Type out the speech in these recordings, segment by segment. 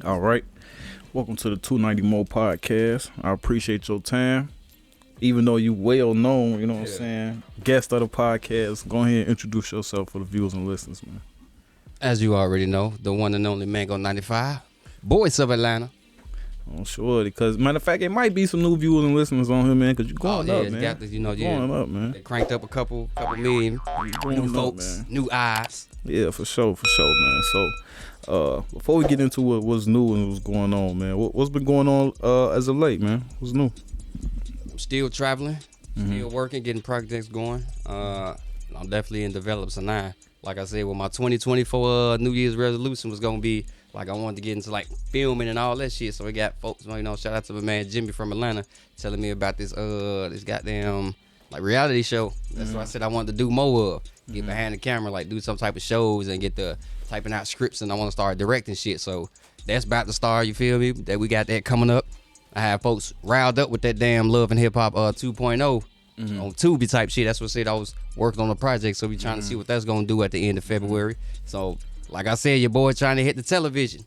All right. Welcome to the 290 Mo podcast. I appreciate your time. Even though you well known, you know what I'm saying, guest of the podcast, go ahead and introduce yourself for the viewers and listeners, man. As you already know, the one and only Mango 95, Boys of Atlanta. I'm sure, because matter of fact, it might be some new viewers and listeners on here, man, because you're going up, man. Got the, going up, man. They cranked up a couple million, new folks, new eyes. Yeah, for sure, man. So, before we get into what's new and what's going on, man, what's been going on as of late, man? What's new? I'm still traveling, still working, getting projects going. I'm definitely in development now. Like I said, with my 2024 New Year's resolution was gonna be like I wanted to get into like filming and all that shit. So we got folks, shout out to my man Jimmy from Atlanta telling me about this goddamn like reality show. That's what I said I wanted to do more of. Get behind the camera, like do some type of shows and get the typing out scripts, and I want to start directing shit. So that's about to start, you feel me? That we got that coming up. I have folks riled up with that damn Love and Hip Hop 2.0 on Tubi type shit. That's what said I was working on the project. So we trying to see what that's gonna do at the end of February. So like I said, your boy trying to hit the television.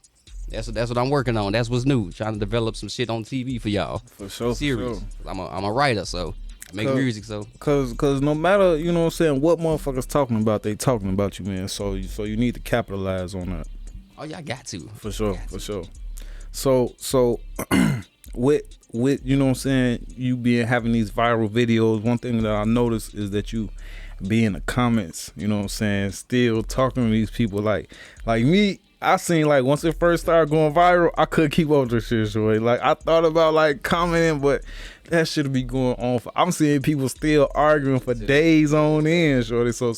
That's what I'm working on. That's what's new. Trying to develop some shit on TV for y'all. For sure, series. For sure. I'm a writer, so I make music. So cause no matter what motherfuckers talking about, they talking about you, man. So you need to capitalize on that. Oh yeah, I got to. For sure. So with you know what I'm saying, you being having these viral videos, one thing that I noticed is that you be in the comments, you know what I'm saying, still talking to these people like me. I seen like once it first started going viral, I couldn't keep up with this shit, shorty. Like I thought about like commenting, but that should be going on for. I'm seeing people still arguing for days on end, shorty. So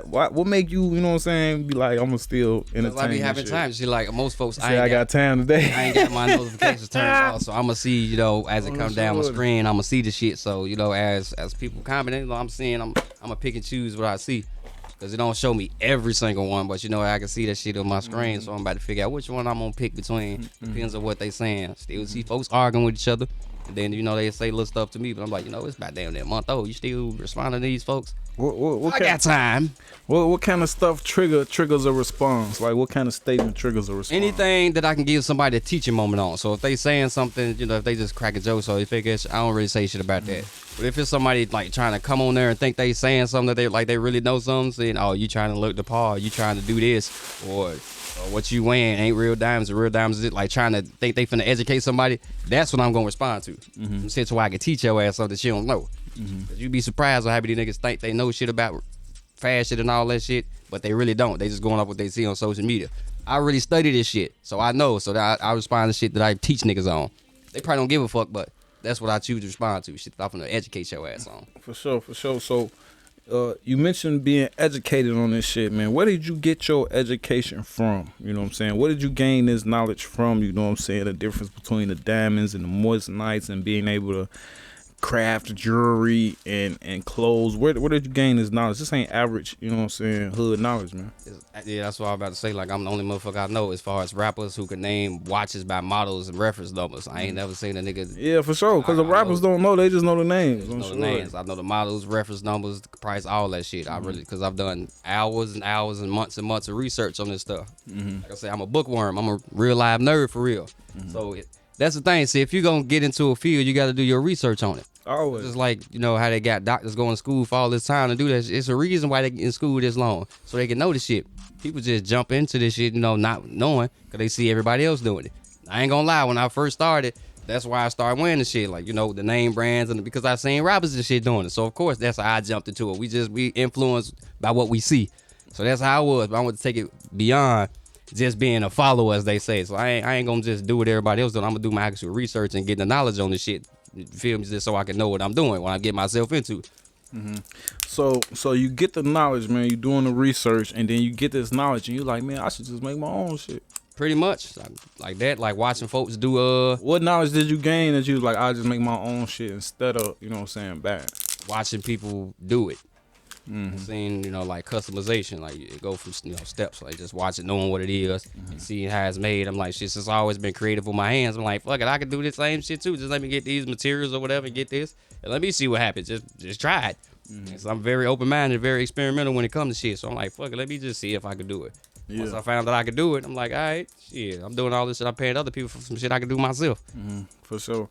what make you, you know what I'm saying, be like, I'm gonna still entertain. I be having time. See, like most folks, I got time today. I ain't got my notifications turned off, so I'm gonna see, as it comes down my screen, I'm gonna see the shit. So as people commenting, I'm seeing, I'm gonna pick and choose what I see. Cause it don't show me every single one, but I can see that shit on my screen, so I'm about to figure out which one I'm gonna pick between. Depends on what they saying. Still see folks arguing with each other, and then they say little stuff to me, but I'm like, it's about damn that month old. You still responding to these folks? I got time. What kind of stuff triggers a response? Like what kind of statement triggers a response? Anything that I can give somebody a teaching moment on. So if they saying something, if they just crack a joke, so if I don't really say shit about that. But if it's somebody like trying to come on there and think they saying something that they really know something, saying, oh, you trying to look the part, you trying to do this, or what you wearing ain't real diamonds, or real diamonds is like trying to think they finna educate somebody, that's what I'm gonna respond to. Since why I can teach your ass something that you don't know. Cause you be surprised how happy these niggas think they know shit about fashion and all that shit, but they really don't. They just going off what they see on social media. I really study this shit, so I know. So that I respond to shit that I teach niggas on. They probably don't give a fuck, but that's what I choose to respond to. Shit that I'm finna educate your ass on. For sure. So, you mentioned being educated on this shit, man. Where did you get your education from? You know what I'm saying? Where did you gain this knowledge from? You know what I'm saying? The difference between the diamonds and the moissanites and being able to craft jewelry and clothes. Where did you gain this knowledge? This ain't average, you know what I'm saying, hood knowledge, man. Yeah, that's what I was about to say. Like, I'm the only motherfucker I know as far as rappers who can name watches by models and reference numbers. I ain't never seen a nigga. Yeah, for sure, because the rappers don't know. They just know the names. I know the models, reference numbers, the price, all that shit. I really, because I've done hours and hours and months of research on this stuff. Like I say, I'm a bookworm. I'm a real live nerd for real. So that's the thing. See, if you're going to get into a field, you got to do your research on it. Always. Just like, how they got doctors going to school for all this time to do that. It's a reason why they in school this long, so they can know the shit. People just jump into this shit, not knowing, because they see everybody else doing it. I ain't gonna lie, when I first started, that's why I started wearing the shit, like, the name brands, and because I seen rappers and shit doing it. So, of course, that's how I jumped into it. We influenced by what we see. So that's how I was, but I want to take it beyond just being a follower, as they say. So I ain't gonna just do what everybody else doing. I'm gonna do my actual research and get the knowledge on this shit. You feel me? Just so I can know what I'm doing when I get myself into. So you get the knowledge, man. You doing the research, and then you get this knowledge, and you like, man, I should just make my own shit. Pretty much like that. Like watching folks do. What knowledge did you gain that you was like, I just make my own shit instead of, you know what I'm saying, bad? Watching people do it. Seeing, like customization, like you go from, steps, like just watching, knowing what it is, and seeing how it's made. I'm like, shit, since I've always been creative with my hands, I'm like, fuck it, I can do this same shit too. Just let me get these materials or whatever, and get this, and let me see what happens. Just try it. So I'm very open-minded, very experimental when it comes to shit. So I'm like, fuck it, let me just see if I can do it. Once I found that I could do it, I'm like, all right, shit, I'm doing all this shit. I'm paying other people for some shit I can do myself. For sure.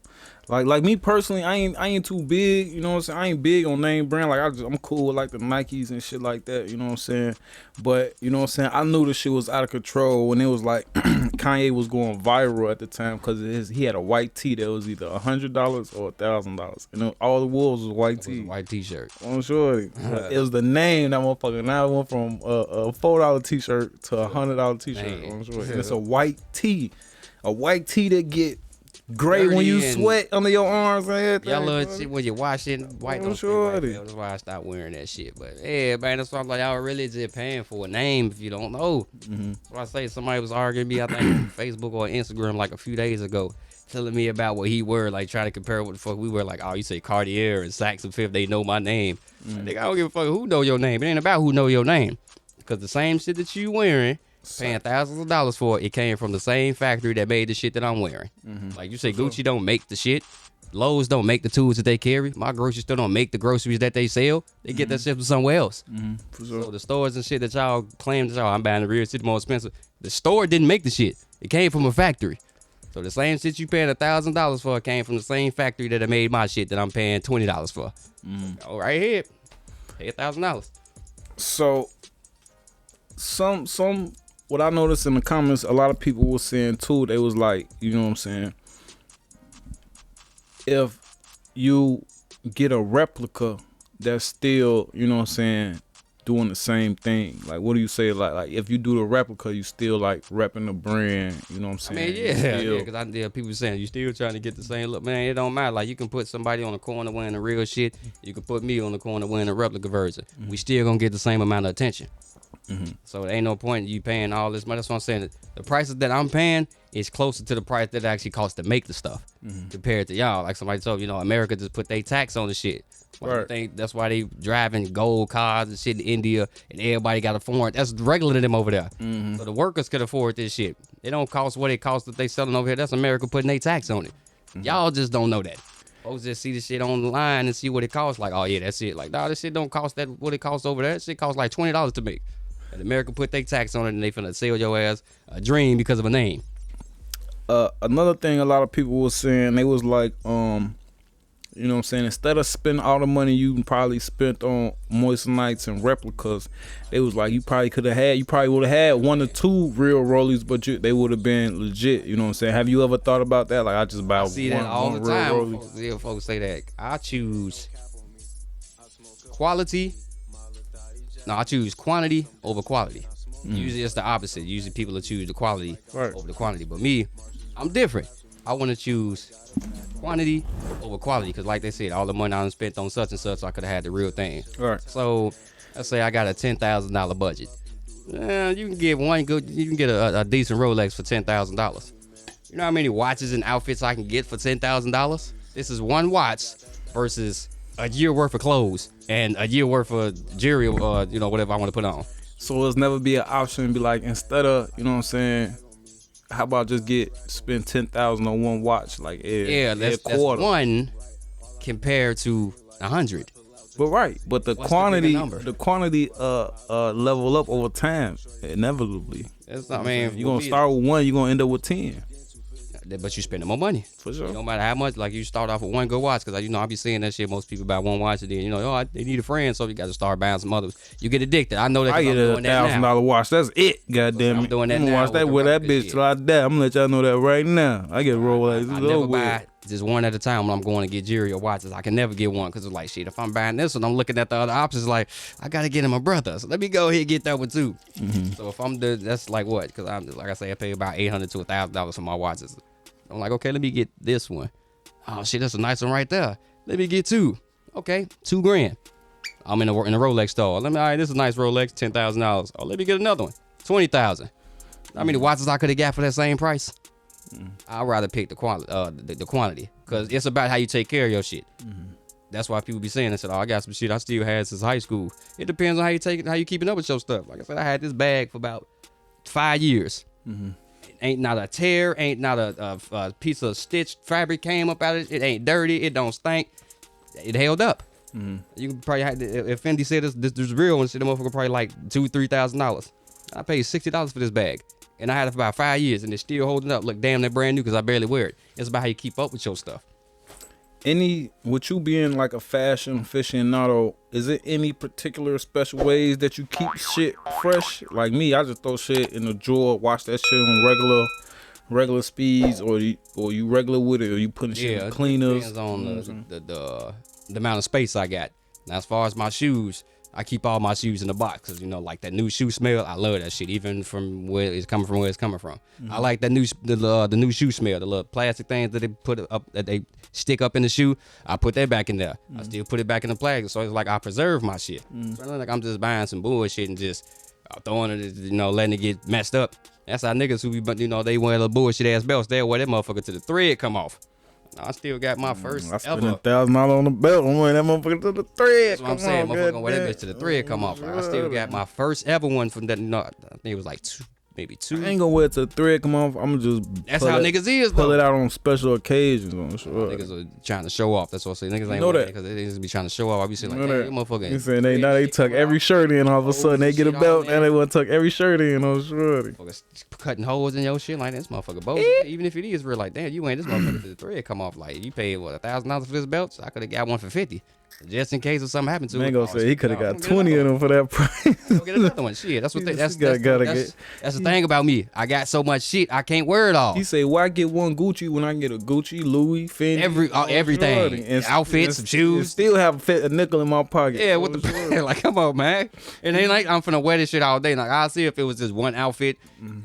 Like me personally, I ain't too big, you know what I'm saying? I ain't big on name brand. Like I'm cool with like the Nikes and shit like that, you know what I'm saying? But you know what I'm saying? I knew the shit was out of control when it was like Kanye was going viral at the time because he had a white tee that was either $100 or $1,000, and all the wolves was white tee. White t-shirt. I'm sure it was the name that motherfucker. Now it went from a $4 t-shirt to a $100 t-shirt. I'm sure it's a white tee that get gray when you sweat under your arms and everything. Yellow shit when you wash it, white. I'm sure it is. That's why I stopped wearing that shit. But yeah, man, that's why I'm like, y'all really just paying for a name if you don't know. That's why I say somebody was arguing me, I think, on Facebook or Instagram like a few days ago, telling me about what he wore, like trying to compare what the fuck we were. Like, oh, you say Cartier and Saks and Fifth, they know my name. Like, I don't give a fuck who know your name. It ain't about who know your name. Because the same shit that you wearing, paying thousands of dollars for it came from the same factory that made the shit that I'm wearing. Like you say, Gucci don't make the shit. Lowe's don't make the tools that they carry. My grocery store don't make the groceries that they sell. They get that shit from somewhere else. For sure. So the stores and shit that y'all claim that I'm buying the real shit more expensive. The store didn't make the shit. It came from a factory. So the same shit you paying $1,000 for came from the same factory that made my shit that I'm paying $20 for. Go right here, pay $1,000. So some what I noticed in the comments, a lot of people were saying too, they was like, you know what I'm saying, if you get a replica that's still, you know what I'm saying, doing the same thing, like what do you say, like if you do the replica, you still like repping the brand, you know what I'm saying? I mean, because I hear people saying you still trying to get the same look. Man, it don't matter. Like you can put somebody on the corner wearing the real shit, you can put me on the corner wearing the replica version. We still gonna get the same amount of attention. So there ain't no point in you paying all this money. That's what I'm saying. The prices that I'm paying is closer to the price that it actually costs to make the stuff compared to y'all. Like somebody told you, America just put their tax on the shit. Right. I think that's why they driving gold cars and shit in India, and everybody got a foreign. That's regular to them over there. So the workers could afford this shit. It don't cost what it costs that they selling over here. That's America putting their tax on it. Y'all just don't know that. Folks just see the shit online and see what it costs. Like, oh yeah, that's it. Like, nah, this shit don't cost that what it costs over there. That shit costs like $20 to make. And America put their tax on it, and they finna sell your ass a dream because of a name. Another thing a lot of people was saying, they was like, you know what I'm saying, instead of spending all the money you probably spent on moissanites and replicas, they was like, you probably would have had 1 or 2 real rollies, but they would have been legit, you know what I'm saying? Have you ever thought about that? Like, I just buy see one, that all one the real time. Folks say that. I choose quality. No, I choose quantity over quality. Usually it's the opposite. Usually people will choose the quality over the quantity. But me, I'm different. I want to choose quantity over quality because, like they said, all the money I done spent on such and such, I could have had the real thing. Right. So let's say I got a $10,000 budget. You can get you can get a decent Rolex for $10,000. You know how many watches and outfits I can get for $10,000? This is one watch versus a year worth of clothes and a year worth of jewelry, or whatever I want to put on. So it's never be an option to be like, instead of, you know what I'm saying, how about just spend $10,000 on one watch? Like, that's one compared to 100. But the quantity level up over time inevitably. That's not, man. You're gonna start with 1, you're gonna end up with 10. But you spending more money. For sure. No matter how much, like you start off with 1 good watch, because I be seeing that shit. Most people buy 1 watch and then they need a friend, so you got to start buying some others. You get addicted. I know that. I get a $1,000 watch. That's it. Goddamn it. I'm doing that I'm gonna now. watch that with that bitch till I die. I'm gonna let y'all know that right now. I get Rolex. I never buy just one at a time when I'm going to get jewelry or watches. I can never get one because it's like, shit, if I'm buying this one, I'm looking at the other options like, I got to get him a brother. So let me go ahead and get that one too. So if I'm that's like what? Because I'm like I say, I pay about $800 to $1,000 for my watches. I'm like, okay, let me get this one. Oh shit, that's a nice one right there. Let me get 2. Okay, $2,000. I'm in a Rolex store. All right, this is a nice Rolex, $10,000. Oh, let me get another one, $20,000. How many watches I could have got for that same price? I'd rather pick the quantity, because it's about how you take care of your shit. That's why people be saying, I said, I got some shit I still had since high school. It depends on how you take it, how you keeping up with your stuff. Like I said, I had this bag for about 5 years. Ain't not a tear, ain't not a piece of stitched fabric came up out of it. It ain't dirty, it don't stink. It held up. You can probably have, if Fendi said this real one, shit, the motherfucker probably like $2,000-$3,000. I paid $60 for this bag. And I had it for about 5 years, and it's still holding up. Look, damn, they're brand new because I barely wear it. It's about how you keep up with your stuff. With you being like a fashion aficionado, is it any particular special ways that you keep shit fresh? Like me, I just throw shit in the drawer, watch that shit on regular speeds, or you regular with it, or you putting shit in cleaners. Depends on the amount of space I got. Now, as far as my shoes, I keep all my shoes in the box because, you know, like that new shoe smell, I love that shit, even from where it's coming from. I like that the new shoe smell, the little plastic things that they put up, that they stick up in the shoe. I put that back in there. I still put it back in the plastic, so it's like I preserve my shit. So like I'm just buying some bullshit and just throwing it, you know, letting it get messed up. That's how niggas who be, you know, they wear the bullshit ass belts. They'll wear that motherfucker till the thread come off. I still got my first I spent ever. $1,000 on the belt. I'm wearing that motherfucker to the thread. That's what I'm saying. Motherfucker gonna wear that bitch to the thread come off. I still got my first ever one from that. I think it was like maybe two. I ain't gonna wear it to the thread come off. I'm gonna just. That's how niggas is, though. Pull it out on special occasions. On sure. Niggas are trying to show off. That's what I say. Niggas ain't know that because they just be trying to show off. I be saying like, hey, motherfucker. You saying they tuck every shirt in. All of a sudden they get a belt and they want to tuck every shirt in on shorty. Cutting holes in your shit like this motherfucker. Both, even if it is real, like damn, you ain't this motherfucker to the thread come off. Like you paid what $1,000 for this belt, so I could have got one for $50. Just in case if something happened to it. Mango said he could have got 20 of them for that price. Go get another one. Shit, that's the thing about me. I got so much shit, I can't wear it all. He say, why get one Gucci when I can get a Gucci, Louis, Fendi, everything, and outfits, some shoes, and still have a nickel in my pocket. Yeah, what the like? Come on, man. It ain't like I'm finna wear this shit all day. Like I'll see if it was just one outfit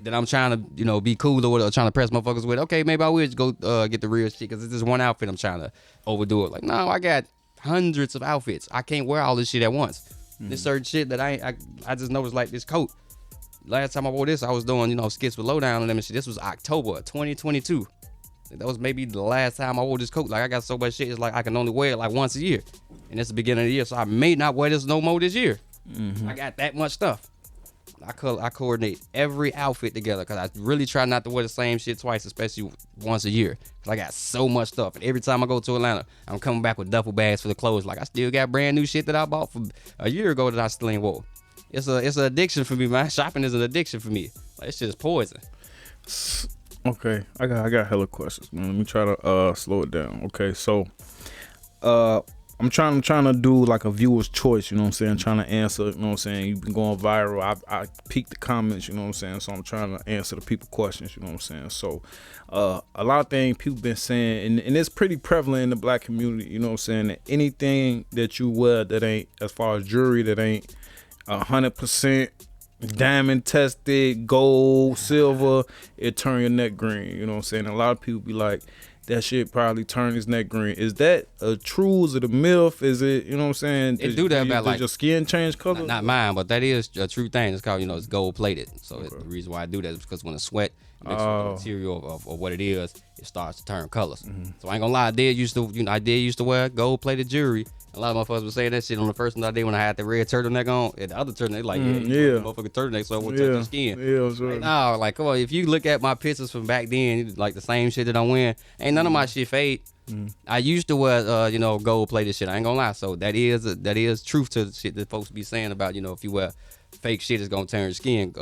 that I'm trying to, you know, be cool or trying to press motherfuckers with. Okay, maybe I will just go get the real shit because it's just one outfit I'm trying to overdo it. Like no, I got hundreds of outfits. I can't wear all this shit at once. There's certain shit that I just noticed, like this coat. Last time I wore this, I was doing, you know, skits with Lowdown and them and shit. This was October 2022. That was maybe the last time I wore this coat. Like I got so much shit, it's like I can only wear it like once a year. And it's the beginning of the year, so I may not wear this no more this year. I got that much stuff. I coordinate every outfit together because I really try not to wear the same shit twice, especially once a year. Cause I got so much stuff, and every time I go to Atlanta, I'm coming back with duffel bags for the clothes. Like I still got brand new shit that I bought from a year ago that I still ain't wore. It's an addiction for me, man. Shopping is an addiction for me. Like it's just poison. Okay, I got hella questions, man. Let me try to slow it down. Okay, so I'm trying to do like a viewer's choice, you know what I'm saying? Trying to answer, you know what I'm saying? You've been going viral. I peeked the comments, you know what I'm saying? So I'm trying to answer the people questions, you know what I'm saying? So a lot of things people been saying, and it's pretty prevalent in the black community, you know what I'm saying? That anything that you wear that ain't, as far as jewelry, that ain't 100% diamond tested, gold, silver, it turn your neck green, you know what I'm saying? A lot of people be like, that shit probably turn his neck green. Is that a true? Is it a myth? Is it, you know what I'm saying? It do that about like your skin change color? Not mine, but that is a true thing. It's called, you know, it's gold plated. So the reason why I do that is because when the sweat mixes with the material of what it is, it starts to turn colors. So I ain't gonna lie, I did used to wear gold plated jewelry. A lot of motherfuckers were saying that shit on the first one I did when I had the red turtleneck on. And the other turtleneck, like, yeah, motherfucking turtleneck, so it won't touch your skin. Yeah, that's right. Like, no, like, come on, if you look at my pictures from back then, like the same shit that I'm wearing, ain't none of my shit fade. I used to wear, you know, gold plated shit. I ain't gonna lie. So that is truth to the shit that folks be saying about, you know, if you wear fake shit, it's gonna turn your skin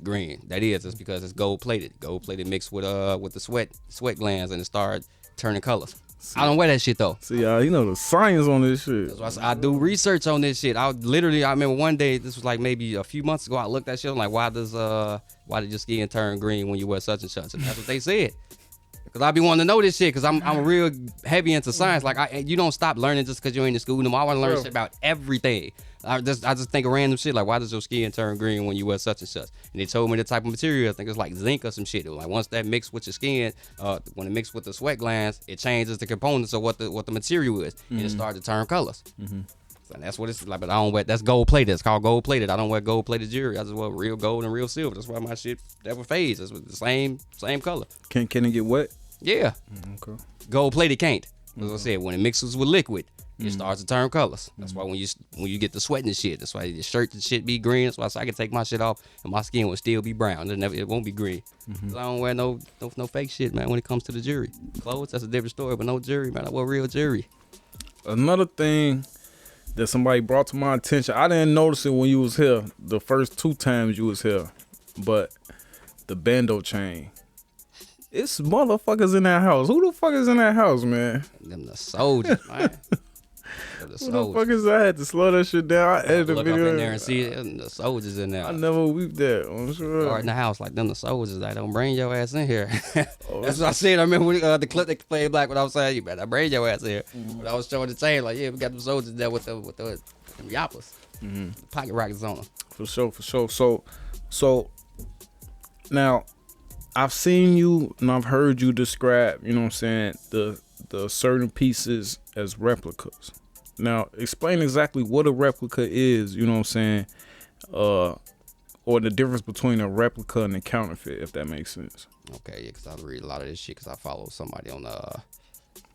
green. That is just because it's gold plated. Gold plated mixed with the sweat glands and it start turning colors. I don't wear that shit though. See, you know the science on this shit. That's why I do research on this shit. I remember one day, this was like maybe a few months ago, I looked at shit, I'm like, why did your skin turn green when you wear such and such? And that's what they said. Cause I be wanting to know this shit, cause I'm real heavy into science. Like you don't stop learning just cause you ain't in school no more. I want to learn shit about everything. I just think of random shit like, why does your skin turn green when you wear such and such? And they told me the type of material. I think it's like zinc or some shit. Like once that mixed with your skin, when it mixed with the sweat glands, it changes the components of what the material is, and it starts to turn colors. So that's what it's like. But I don't wear. That's gold plated. It's called gold plated. I don't wear gold plated jewelry. I just wear real gold and real silver. That's why my shit never fades. It's the same color. Can it get wet? Yeah. Okay. Gold plated can't. As I said, when it mixes with liquid, it starts to turn colors. That's why when you get the sweat and shit, that's why your shirt and shit be green. That's why I can take my shit off and my skin will still be brown. It won't be green. 'Cause I don't wear no fake shit, man. When it comes to the jewelry, clothes, that's a different story. But no jewelry, man. I wear real jewelry. Another thing that somebody brought to my attention, I didn't notice it when you was here. The first 2 times you was here, but the Bando chain. It's motherfuckers in that house. Who the fuck is in that house, man? Them the soldiers, man. Them the Who the fuck is that? I had to slow that shit down. I edited the look video. up in there and see it. Them the soldiers in there. I never weep that. I'm sure. Guard in the house like them the soldiers. Like, don't bring your ass in here. That's what I said. I remember when, the clip they played Black when I was saying, you better bring your ass in here. But I was showing the chain like, yeah, we got them soldiers there with the them yappas. Pocket rockets on them. For sure. So now I've seen you and I've heard you describe, you know what I'm saying, the certain pieces as replicas. Now explain exactly what a replica is, you know what I'm saying, or the difference between a replica and a counterfeit, if that makes sense. Okay, yeah, because I read a lot of this shit because I follow somebody on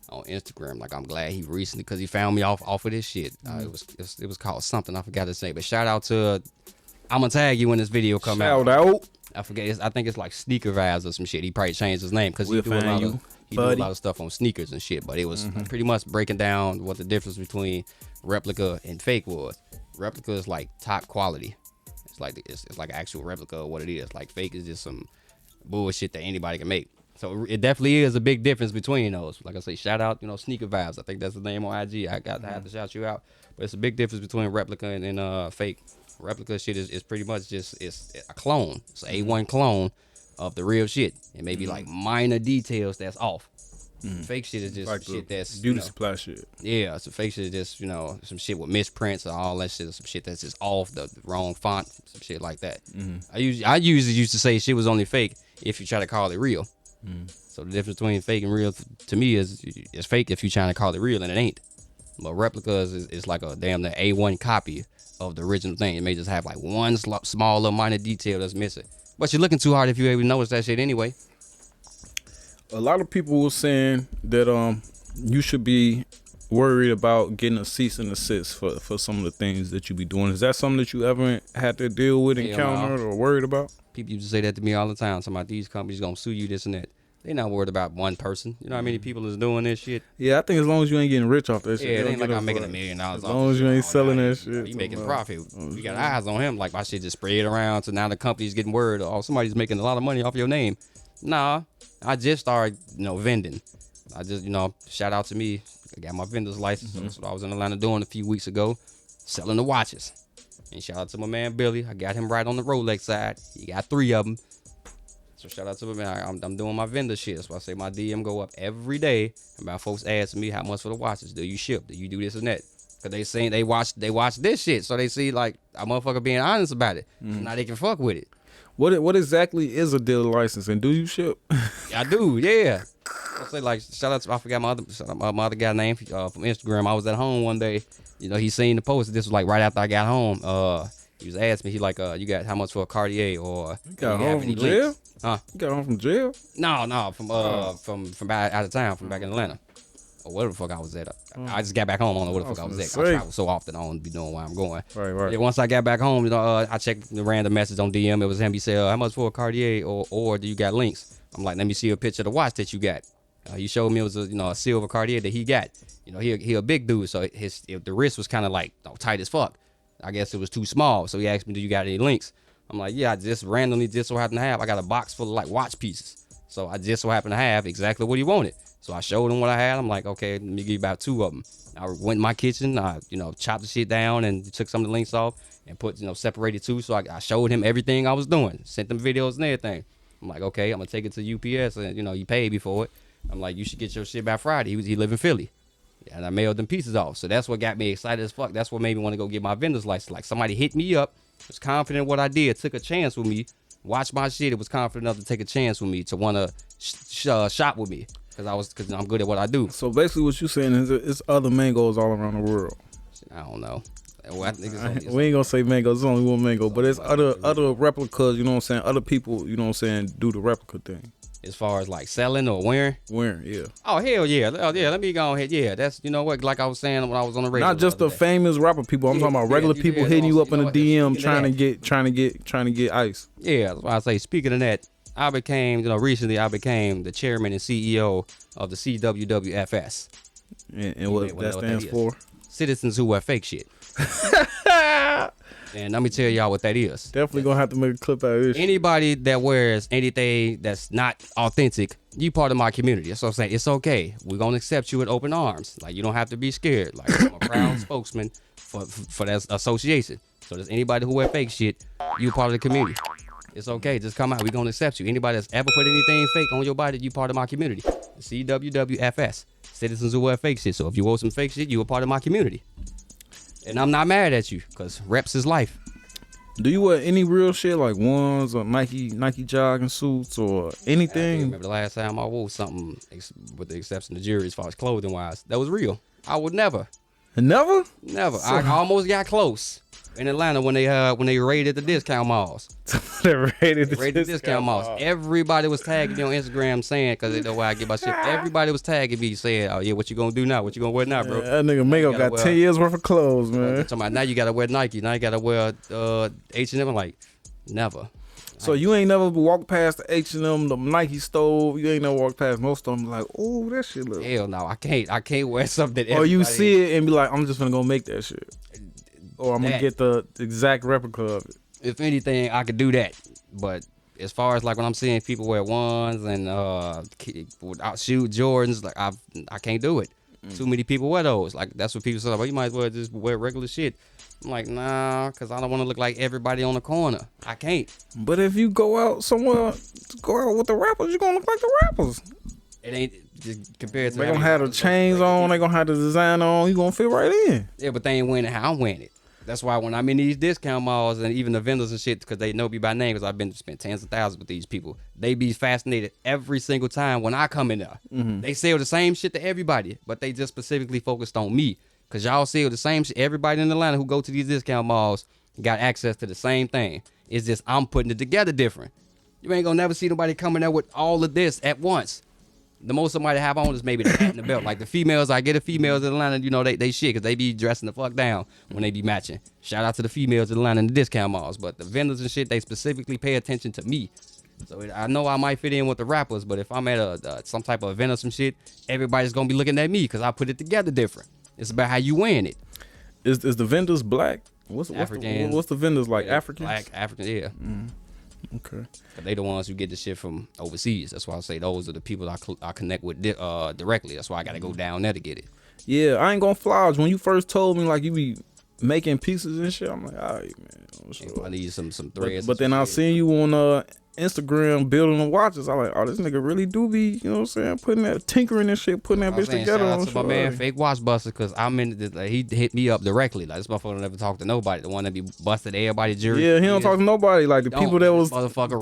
Instagram. Like, I'm glad he recently, because he found me off of this shit. It was called something, I forgot to say, but shout out to, I'm gonna tag you when this video come out. Shout out. I forget. I think it's like Sneaker Vibes or some shit. He probably changed his name because he do a lot of stuff on sneakers and shit. But it was pretty much breaking down what the difference between replica and fake was. Replica is like top quality. It's like an actual replica of what it is. Like, fake is just some bullshit that anybody can make. So it definitely is a big difference between those. Like I say, shout out, Sneaker Vibes. I think that's the name on IG. I have to shout you out. But it's a big difference between replica and fake. Replica shit is pretty much just, it's a clone. It's an A1 clone of the real shit. It may be like minor details that's off. Fake shit is just like shit that's beauty supply shit. Yeah, so fake shit is just some shit with misprints or all that shit, some shit that's just off the wrong font, some shit like that. I usually used to say shit was only fake if you try to call it real. So the difference between fake and real to me is it's fake if you trying to call it real and it ain't. But replicas is like a damn the A1 copy of the original thing. It may just have like one small little minor detail that's missing. But you're looking too hard if you even notice that shit anyway. A lot of people were saying that you should be worried about getting a cease and desist for some of the things that you be doing. Is that something that you ever had to deal with, encountered, or worried about? People used to say that to me all the time. Talking about these companies gonna sue you, this and that. They not worried about one person. You know how many people is doing this shit? Yeah, I think as long as you ain't getting rich off that shit. Yeah, it ain't like I'm making $1 million off. As long as you ain't selling that shit. You making profit. We got eyes on him. Like, my shit just spread around. So now the company's getting word, oh, somebody's making a lot of money off your name. Nah, I just started, vending. I just, shout out to me. I got my vendor's license. That's what I was in Atlanta doing a few weeks ago, selling the watches. And shout out to my man Billy. I got him right on the Rolex side. He got 3 of them. So shout out to my man. I'm doing my vendor shit. That's why I say my DM go up every day about folks asking me how much for the watches. Do you ship? Do you do this and that? Cause they saying they watch this shit, so they see like a motherfucker being honest about it. Now they can fuck with it. What exactly is a dealer license, and do you ship? I do, yeah. I say like shout out to, I forgot my other guy name from Instagram. I was at home one day. He seen the post. This was like right after I got home. He was asking me, he like, you got how much for a Cartier, or you got home from jail? Links? Huh? You got home from jail? No, from back out of town, from back in Atlanta. Or where the fuck I was at. I just got back home. I don't know where the fuck I was at. I travel so often, I don't be knowing where I'm going. Right. Yeah, once I got back home, I checked the random message on DM. It was him. He said, how much for a Cartier, or do you got links? I'm like, let me see a picture of the watch that you got. He showed me it was a silver Cartier that he got. He a big dude, so the wrist was kind of like tight as fuck. I guess it was too small, so he asked me, do you got any links? I'm like, yeah, I just randomly so happen to have. I got a box full of like watch pieces. So I just so happen to have exactly what he wanted. So I showed him what I had. I'm like, okay, let me give you about 2 of them. I went in my kitchen, I chopped the shit down and took some of the links off and put, separated 2. So I showed him everything I was doing, sent them videos and everything. I'm like, okay, I'm gonna take it to UPS and he paid me for it. I'm like, you should get your shit by Friday. He live in Philly. And I mailed them pieces off. So that's what got me excited as fuck. That's what made me want to go get my vendor's license. Like, somebody hit me up, was confident in what I did, took a chance with me, watched my shit, it was confident enough to take a chance with me, to want to shop with me. Because I'm good at what I do. So basically what you're saying is it's other mangoes all around the world. I don't know. Well, I think we ain't gonna say mangoes, it's only one mango. But it's other replicas, other people, do the replica thing. As far as like selling or wearing? Wearing, yeah. Oh, hell yeah. Let me go ahead. Yeah, that's, like I was saying when I was on the radio. Not just the famous rapper people. I'm talking about regular people hitting you up in the DM trying to get ice. Yeah, that's why I say, speaking of that, I became, recently I became the chairman and CEO of the CWWFS. And what that stands for? Citizens Who Wear Fake Shit. And let me tell y'all what that is. Definitely gonna have to make a clip out of this. Anybody that wears anything that's not authentic, you part of my community. That's what I'm saying. It's okay. We're gonna accept you with open arms. Like, you don't have to be scared. Like, I'm a proud spokesman for that association. So there's anybody who wear fake shit, you part of the community. It's okay. Just come out. We're gonna accept you. Anybody that's ever put anything fake on your body, you part of my community. CWWFS, citizens who wear fake shit. So if you wore some fake shit, you a part of my community. And I'm not mad at you, because reps is life. Do you wear any real shit like ones or Nike jogging suits or anything? I remember the last time I wore something, with the exception of jury, as far as clothing wise, that was real. I would never. Never? Never. I almost got close in Atlanta when they raided the discount malls. They raided the discount malls. Everybody was tagging me on Instagram saying, because they know why I get my shit. Everybody was tagging me saying, "Oh yeah, what you gonna do now? What you gonna wear now, bro?" That nigga Migos got 10 years worth of clothes, man. Talking about, now you gotta wear Nike. Now you gotta wear H&M. I'm like, never. So you ain't never walked past the H&M, the Nike store. You ain't never walked past most of them. Like, oh, that shit look. Hell no, I can't wear something. That or you see it and be like, I'm just gonna go make that shit. Or I'm gonna get the exact replica of it. If anything, I could do that. But as far as like when I'm seeing people wear ones and shoot Jordans, like I can't do it. Too many people wear those. Like, that's what people say. Well, you might as well just wear regular shit. I'm like, nah, because I don't want to look like everybody on the corner. I can't. But if you go out somewhere, go out with the rappers, you're gonna look like the rappers. It ain't just compared to. They gonna have the chains on. They gonna have the design on. You gonna fit right in. Yeah, but they ain't wearing it how I'm wearing it. That's why when I'm in these discount malls and even the vendors and shit, because they know me by name, because I've been spent tens of thousands with these people, they be fascinated every single time when I come in there. Mm-hmm. They sell the same shit to everybody, but they just specifically focused on me, because y'all sell the same shit. Everybody in Atlanta who go to these discount malls got access to the same thing. It's just I'm putting it together different. You ain't gonna never see nobody coming there with all of this at once. The most somebody have on is maybe the hat and the belt. Like the females, I get the females in Atlanta, you know, they shit, because they be dressing the fuck down when they be matching. Shout out to the females in Atlanta in the discount malls. But the vendors and shit, they specifically pay attention to me. So I know I might fit in with the rappers, but if I'm at some type of event or some shit, everybody's going to be looking at me because I put it together different. It's about how you wearing it. Is the vendors black? What's the vendors like? Yeah, Africans? Black, African, yeah. Mm. Okay. They the ones who get the shit from overseas. That's why I say those are the people I connect with directly. That's why I got to go down there to get it. Yeah, I ain't gonna flouge. When you first told me like you be making pieces and shit, I'm like, all right, man. Sure. I need some threads. But then I seen you on Instagram building the watches. I like, oh, this nigga really do be, you know what I'm saying, putting that tinkering and shit, putting that bitch together. Shout out to my man Fake Watch Buster, because I'm in this, like, he hit me up directly. Like, this motherfucker never talk to nobody. The one that be busted everybody jury. Yeah, he don't talk to nobody. Like the people that was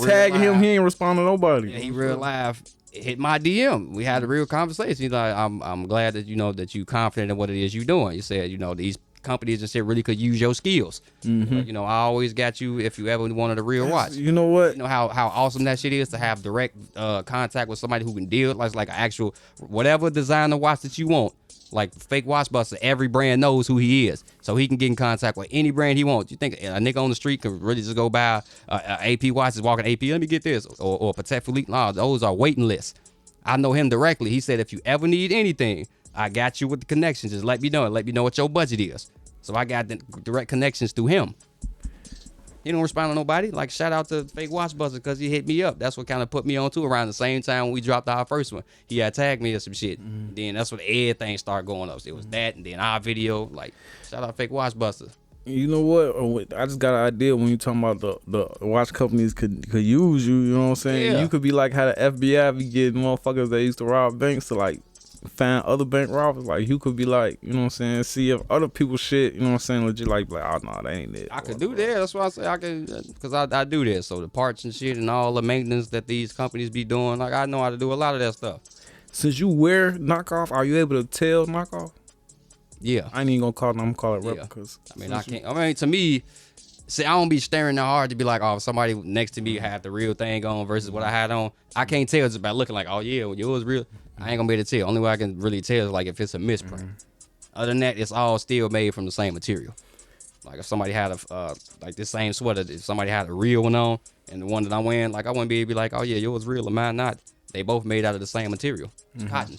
tagging him, he ain't respond to nobody. Yeah, he real live hit my DM. We had a real conversation. He's like, I'm glad that you know that you confident in what it is you doing. You said, you know, these companies and shit really could use your skills. Mm-hmm. You know, I always got you if you ever wanted a real watch. You know what? You know how awesome that shit is to have direct contact with somebody who can deal like an actual whatever designer watch that you want. Like Fake Watch Buster, every brand knows who he is, so he can get in contact with any brand he wants. You think a nigga on the street can really just go buy AP watches, walking AP? Let me get this, or Patek Philippe. No, those are waiting lists. I know him directly. He said, if you ever need anything, I got you with the connections. Just let me know. Let me know what your budget is. So I got the direct connections through him. He don't respond to nobody. Like, shout out to Fake Watch Buster because he hit me up. That's what kind of put me on too. Around the same time when we dropped our first one, he had tagged me or some shit. Mm-hmm. Then that's when everything started going up. So it was that, and then our video. Like, shout out Fake Watch Buster. You know what? I just got an idea when you talking about the watch companies could use you. You know what I'm saying? Yeah. You could be like how the FBI be getting motherfuckers that used to rob banks to like find other bank robbers. Like you could be like, you know what I'm saying, see if other people shit, you know what I'm saying, legit like oh no, that ain't it. I could do that. That's why I say I can, because I do that. So the parts and shit and all the maintenance that these companies be doing, like I know how to do a lot of that stuff. Since you wear knockoff, are you able to tell knockoff? Yeah. I ain't even gonna call it, I'm gonna call it replicas. I mean, I can't. I mean, to me, see, I don't be staring that hard to be like, oh, somebody next to me had the real thing on versus what I had on. I can't tell just by looking like, oh yeah, when yours real. I ain't gonna be able to tell. Only way I can really tell is like if it's a misprint. Mm-hmm. Other than that, it's all still made from the same material. Like if somebody had like this same sweater, if somebody had a real one on and the one that I'm wearing, like I wouldn't be able to be like, oh yeah, yours real or mine not. They both made out of the same material. It's cotton.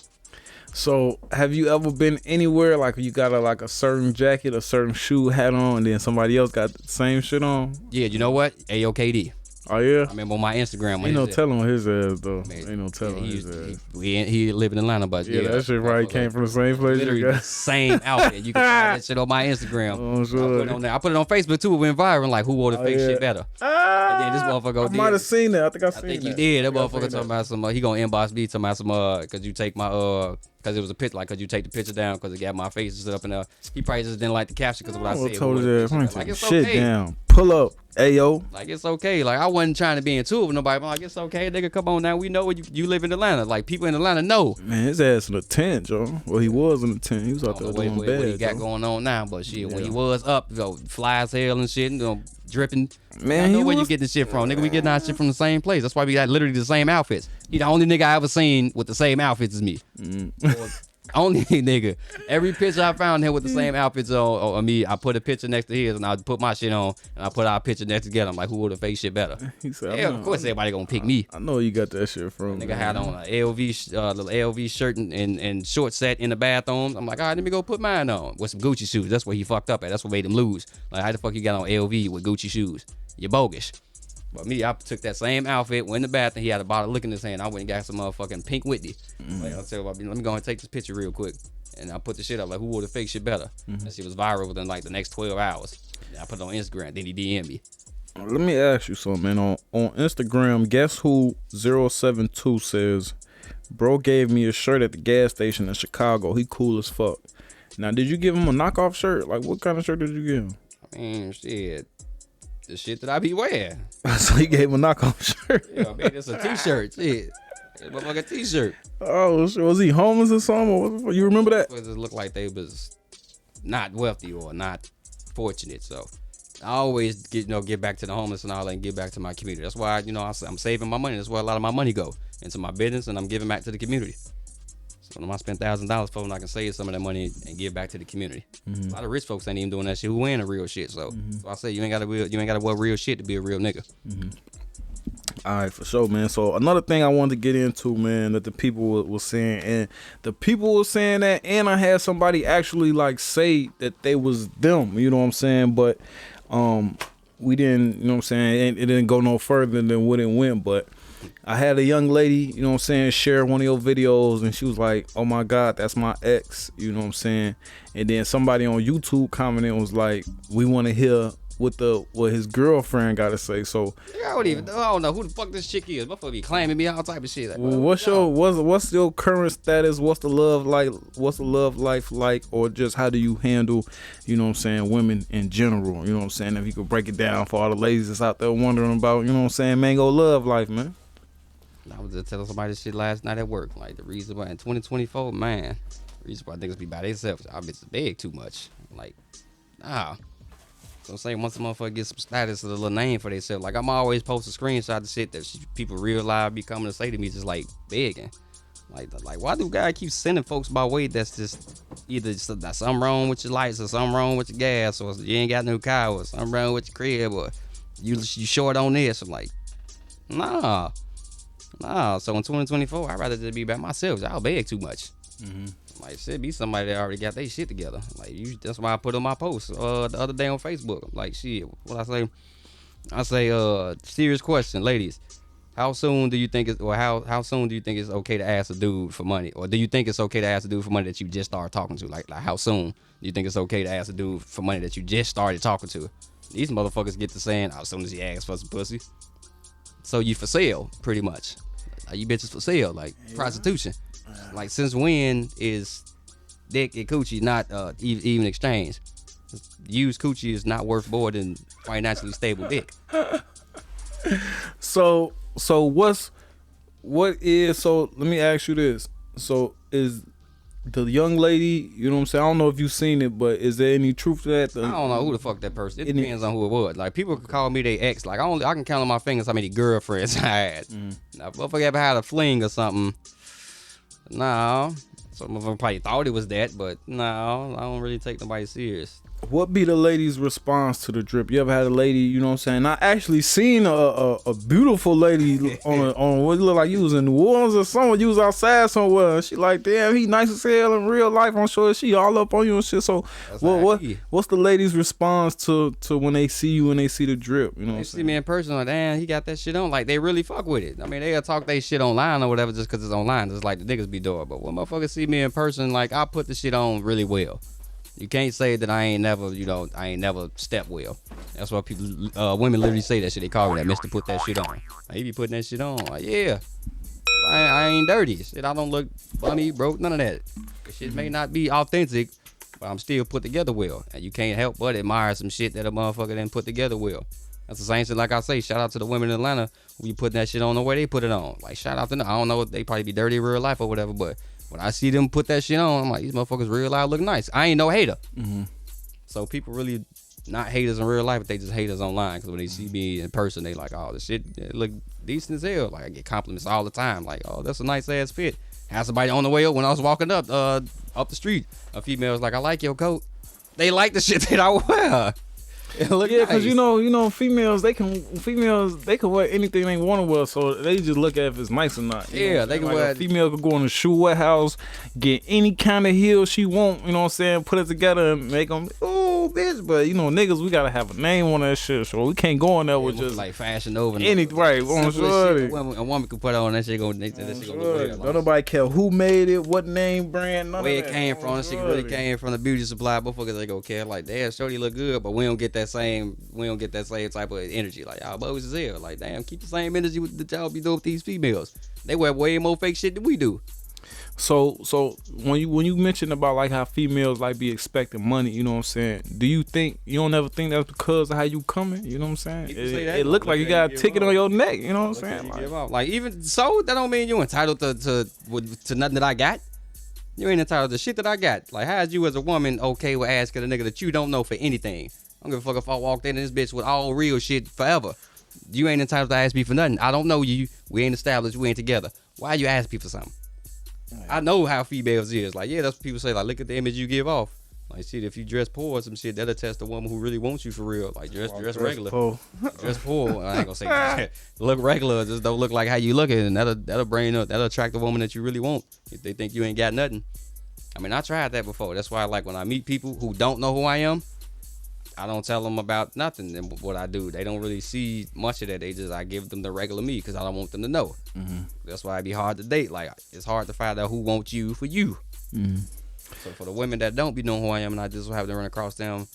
So, have you ever been anywhere like you got a certain jacket, a certain shoe, hat on, and then somebody else got the same shit on? Yeah, you know what? AOKD. Oh yeah. I remember on my Instagram. Ain't no telling on his ass though. Ain't no telling he, his ass. he lived in Atlanta, but Yeah, that shit probably came from the same place. Literally the same outfit. You can find that shit on my Instagram. Oh, sure. I put it on there. I put it on Facebook too. It went viral. Like, who wore the fake shit better? And then this motherfucker I might have seen that. I think you did. That motherfucker talking about some. He gonna inbox me talking about some. Cause you take my cause it was a picture. Like, cause you take the picture down. Cause it got my face and stuff up in there. He probably just didn't like the caption. Cause of what I said. Told you that. Like, it's shit okay. down. Pull up. Ayo. Like, it's okay. Like, I wasn't trying to be in tour with nobody, but like, it's okay, nigga. Come on now. We know you live in Atlanta. Like, people in Atlanta know. Man, his ass in a tent, Joe. Well, he was in a tent. He was out there doing bad. What he got going on now, but shit, when he was up, fly as hell and shit, dripping. Man, I know where you getting the shit from, nigga. We getting our shit from the same place. That's why we got literally the same outfits. He the only nigga I ever seen with the same outfits as me. Only nigga. Every picture I found here with the same outfits on me, I put a picture next to his and I put my shit on and I put our picture next together. I'm like, who would have face shit better? He said, yeah, of course everybody gonna pick me. I know you got that shit from. Nigga had on a little LV shirt and short set in the bathroom. I'm like, all right, let me go put mine on with some Gucci shoes. That's where he fucked up at. That's what made him lose. Like, how the fuck you got on LV with Gucci shoes? You're bogus. But me, I took that same outfit, went in the bathroom. He had a bottle of liquor in his hand. I went and got some motherfucking Pink Whitney. Like, I'll tell you what, let me go and take this picture real quick. And I put the shit up like, who would have fake shit better? That shit was viral within like the next 12 hours. And I put it on Instagram. Then he DM'd me. Let me ask you something, man. On Instagram, guess who 072 says, bro gave me a shirt at the gas station in Chicago. He cool as fuck. Now, did you give him a knockoff shirt? Like, what kind of shirt did you give him? I mean, shit. The shit that I be wearing. So he gave him a knockoff shirt. Yeah, I mean, it's a t-shirt. Shit. It's a motherfucking t-shirt. Oh, shit. Was he homeless or something? Or what the fuck? You remember that? It just looked like they was not wealthy or not fortunate. So I always get back to the homeless and all that and give back to my community. That's why, I'm saving my money. That's where a lot of my money go into my business and I'm giving back to the community. So when I spend $1,000 for them, I can save some of that money and give back to the community. A lot of rich folks ain't even doing that shit. Who wearing the real shit? So I say you ain't gotta wear real shit to be a real nigga. All right, for sure, man. So another thing I wanted to get into, man, that the people were saying, and the people were saying that, and I had somebody actually like say that they was them. You know what I'm saying? But we didn't. You know what I'm saying? It didn't go no further than what it went, but. I had a young lady, you know what I'm saying, share one of your videos and she was like, oh my God, that's my ex, you know what I'm saying? And then somebody on YouTube commented and was like, we want to hear what his girlfriend got to say. So I don't know who the fuck this chick is. Motherfucker be claiming me all type of shit. Like, what's your current status? What's the love life like? Or just how do you handle, you know what I'm saying, women in general? You know what I'm saying? If you could break it down for all the ladies that's out there wondering about, you know what I'm saying, mango love life, man. I was just telling somebody this shit last night at work. Like, the reason why in 2024, man, the reason why niggas be by themselves, I bitches beg too much. Like, nah. So I'm saying once a motherfucker gets some status of a little name for themselves, like I'm always posting screenshots of shit that people real live be coming to say to me, just like begging. Like why do guys keep sending folks my way that's just either something wrong with your lights or something wrong with your gas or you ain't got no car or something wrong with your crib or you short on this. I'm like, nah. So in 2024, I'd rather just be by myself. I'll beg too much. Like, shit, be somebody that already got their shit together. Like, that's why I put on my post the other day on Facebook. Like, shit, what I say? I say, serious question, ladies. How soon do you think how soon do you think it's okay to ask a dude for money? Or do you think it's okay to ask a dude for money that you just started talking to? Like how soon do you think it's okay to ask a dude for money that you just started talking to? These motherfuckers get to saying, as soon as he asks for some pussy. So you for sale, pretty much. Like, you bitches for sale, like prostitution. Like, since when is dick and coochie not even exchange? Used coochie is not worth more than financially stable dick. So let me ask you this. So is the young lady, you know what I'm saying? I don't know if you've seen it, but is there any truth to that? I don't know who the fuck that person. It depends on who it was. Like, people could call me their ex. Like, I can count on my fingers how many girlfriends I had. Now, if I ever had a fling or something, no. Some of them probably thought it was that, but no, I don't really take nobody serious. what be the lady's response to the drip? You ever had a lady, you know what I'm saying? I actually seen a beautiful lady on what look like you was in New Orleans or somewhere. You was outside somewhere. And she like, damn, he nice as hell in real life. I'm sure she all up on you and shit. So what's the lady's response to when they see you and they see the drip? You know what I'm saying? They see me in person, like, damn, he got that shit on. Like, they really fuck with it. I mean, they'll talk they shit online or whatever just because it's online. It's like the niggas be doing. But when motherfuckers see me in person, like, I put the shit on really well. You can't say that I ain't never stepped well. That's why people, women literally say that shit. They call me that, Mr. Put That Shit On. Like, he be putting that shit on. Like, yeah, I ain't dirty. Shit, I don't look funny, broke, none of that. The shit may not be authentic, but I'm still put together well. And you can't help but admire some shit that a motherfucker didn't put together well. That's the same shit, like I say, shout out to the women in Atlanta who be putting that shit on the way they put it on. Like, shout out to them. I don't know, they probably be dirty in real life or whatever, but when I see them put that shit on, I'm like, these motherfuckers real life look nice. I ain't no hater. Mm-hmm. So people really not haters in real life, but they just haters online. Because when they see me in person, they like, oh, this shit look decent as hell. Like, I get compliments all the time. Like, oh, that's a nice ass fit. Had somebody on the way up when I was walking up the street. A female was like, I like your coat. They like the shit that I wear. Yeah, because nice. you know, females they can wear anything they want to wear, so they just look at if it's nice or not. Yeah, they can wear. A female could go in the shoe warehouse, get any kind of heel she want. You know what I'm saying? Put it together and make them. Oh, bitch! But you know, niggas, we gotta have a name on that shit, so we can't go in there with just like fashion over any right. A woman could put on that shit. That shit gonna look real. Don't nobody care who made it, what name, brand, none where of it came from. That shit really came from the beauty supply. Motherfuckers they go care like, damn, shorty look good, but we don't get that same type of energy. Like, y'all boys is hell. Like, damn, keep the same energy that y'all be doing with these females. They wear way more fake shit than we do. So when you mentioned about like how females like be expecting money, you know what I'm saying? Do you don't ever think that's because of how you coming? You know what I'm saying? It look like you got a ticket on your neck. You know what I'm saying? Like even so, that don't mean you entitled to nothing that I got. You ain't entitled to shit that I got. Like, how's you as a woman okay with asking a nigga that you don't know for anything? I don't give a fuck if I walked in this bitch with all real shit forever. You ain't entitled to ask me for nothing. I don't know you. We ain't established. We ain't together. Why you ask me for something? I know how females is. Like, yeah, that's what people say. Like, look at the image you give off. Like, shit, if you dress poor or some shit, that'll test a woman who really wants you for real. Like, dress regular. Dress poor. I ain't gonna say look regular. Just don't look like how you looking, and that'll attract the woman that you really want. If they think you ain't got nothing. I mean, I tried that before. That's why, like, when I meet people who don't know who I am, I don't tell them about nothing and what I do. They don't really see much of that. I give them the regular me because I don't want them to know. Mm-hmm. That's why it'd be hard to date. Like, it's hard to find out who wants you for you. Mm-hmm. So for the women that don't be knowing who I am and I just have to run across them,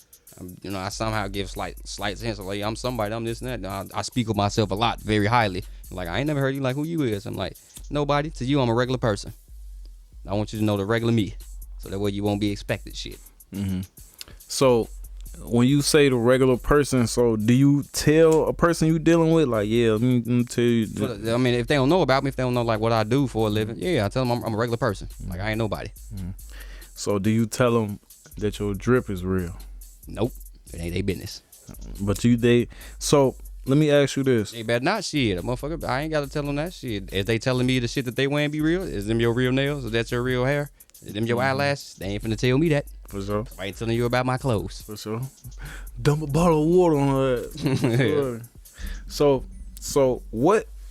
I somehow give slight hints of like, I'm somebody, I'm this and that. I speak of myself a lot, very highly. Like, I ain't never heard you like who you is. I'm like, nobody. To you, I'm a regular person. I want you to know the regular me. So that way you won't be expected shit. Mm-hmm. So when you say the regular person, so do you tell a person you dealing with, like, yeah, let me tell you? I mean, if they don't know about me, if they don't know like what I do for a living, yeah, I tell them I'm a regular person. Like, I ain't nobody. Mm-hmm. So do you tell them that your drip is real? Nope, it ain't their business. But so let me ask you this. They better not shit. A motherfucker, I ain't got to tell them that shit. If they telling me the shit that they wearing be real, is them your real nails? Is that your real hair? Is them your eyelashes? They ain't finna tell me that. For sure. I ain't telling you about my clothes. For sure. Dump a bottle of water on her. So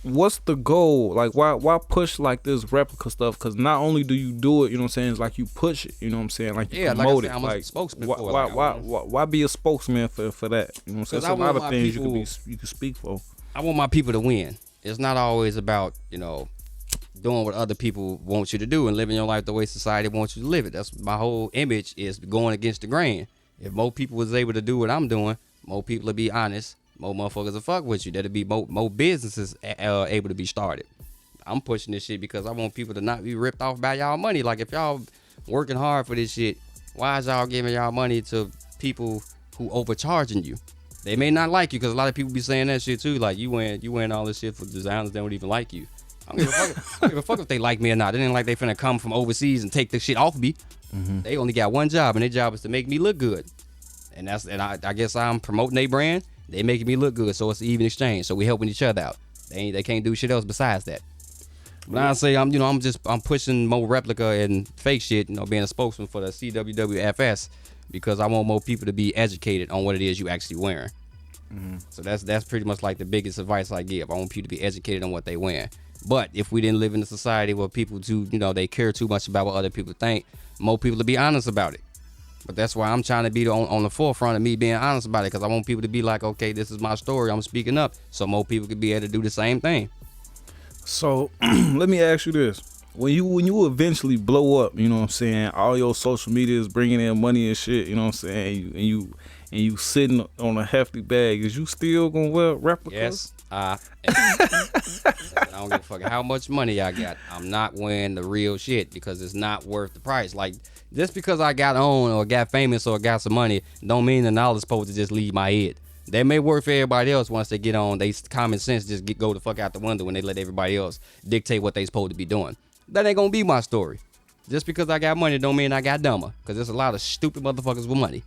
what's the goal? Like, why push like this replica stuff? Because not only do you do it, you know what I'm saying, it's like you push it, you know what I'm saying, like you promote it. I'm a spokesman for why be a spokesman for that? You know what I'm saying? There's a lot of things you can speak for. I want my people to win. It's not always about, doing what other people want you to do and living your life the way society wants you to live it. That's my whole image, is going against the grain. If more people was able to do what I'm doing, more people would be honest, more motherfuckers will fuck with you. There'll be more businesses able to be started. I'm pushing this shit because I want people to not be ripped off by y'all money. Like, if y'all working hard for this shit, why is y'all giving y'all money to people who overcharging you? They may not like you, because a lot of people be saying that shit too. Like, you wearing all this shit for designers that don't even like you. I don't give a fuck if they like me or not. It ain't like they finna come from overseas and take the shit off me. Mm-hmm. They only got one job, and their job is to make me look good. And I guess I'm promoting their brand. They making me look good, so it's an even exchange. So we helping each other out. They can't do shit else besides that. When I say I'm pushing more replica and fake shit, being a spokesman for the CWWFS. because I want more people to be educated on what it is you actually wearing. So that's pretty much like the biggest advice I give. I want people to be educated on what they wearing. But if we didn't live in a society where people they care too much about what other people think, more people to be honest about it. But that's why I'm trying to be on the forefront of me being honest about it, because I want people to be like, okay, this is my story, I'm speaking up, so more people could be able to do the same thing. So let me ask you this. When you eventually blow up, you know what I'm saying, all your social media is bringing in money and shit, you know what I'm saying, and you sitting on a hefty bag, is you still gonna wear replicas? Yes, I don't give a fuck how much money I got. I'm not wearing the real shit because it's not worth the price. Like, just because I got on or got famous or got some money don't mean the knowledge supposed to just leave my head. That may work for everybody else once they get on. They common sense just go the fuck out the window when they let everybody else dictate what they supposed to be doing. That ain't gonna be my story. Just because I got money don't mean I got dumber, because there's a lot of stupid motherfuckers with money.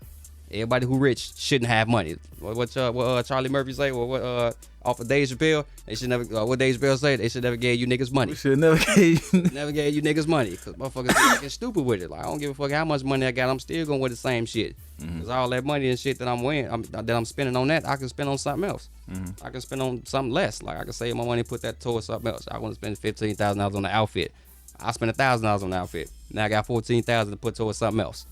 Everybody who rich shouldn't have money. What Charlie Murphy say? What off of Dave Chappelle? They should never. What Dave Chappelle say? They should never gave you niggas money. We should never gave you. Never gave you niggas money, because motherfuckers get stupid with it. Like, I don't give a fuck how much money I got. I'm still gonna wear the same shit. Because all that money and shit that I'm wearing, that I'm spending on that, I can spend on something else. I can spend on something less. Like, I can save my money and put that towards something else. I want to spend $15,000 on the outfit. I spent $1,000 on the outfit. Now I got $14,000 to put towards something else.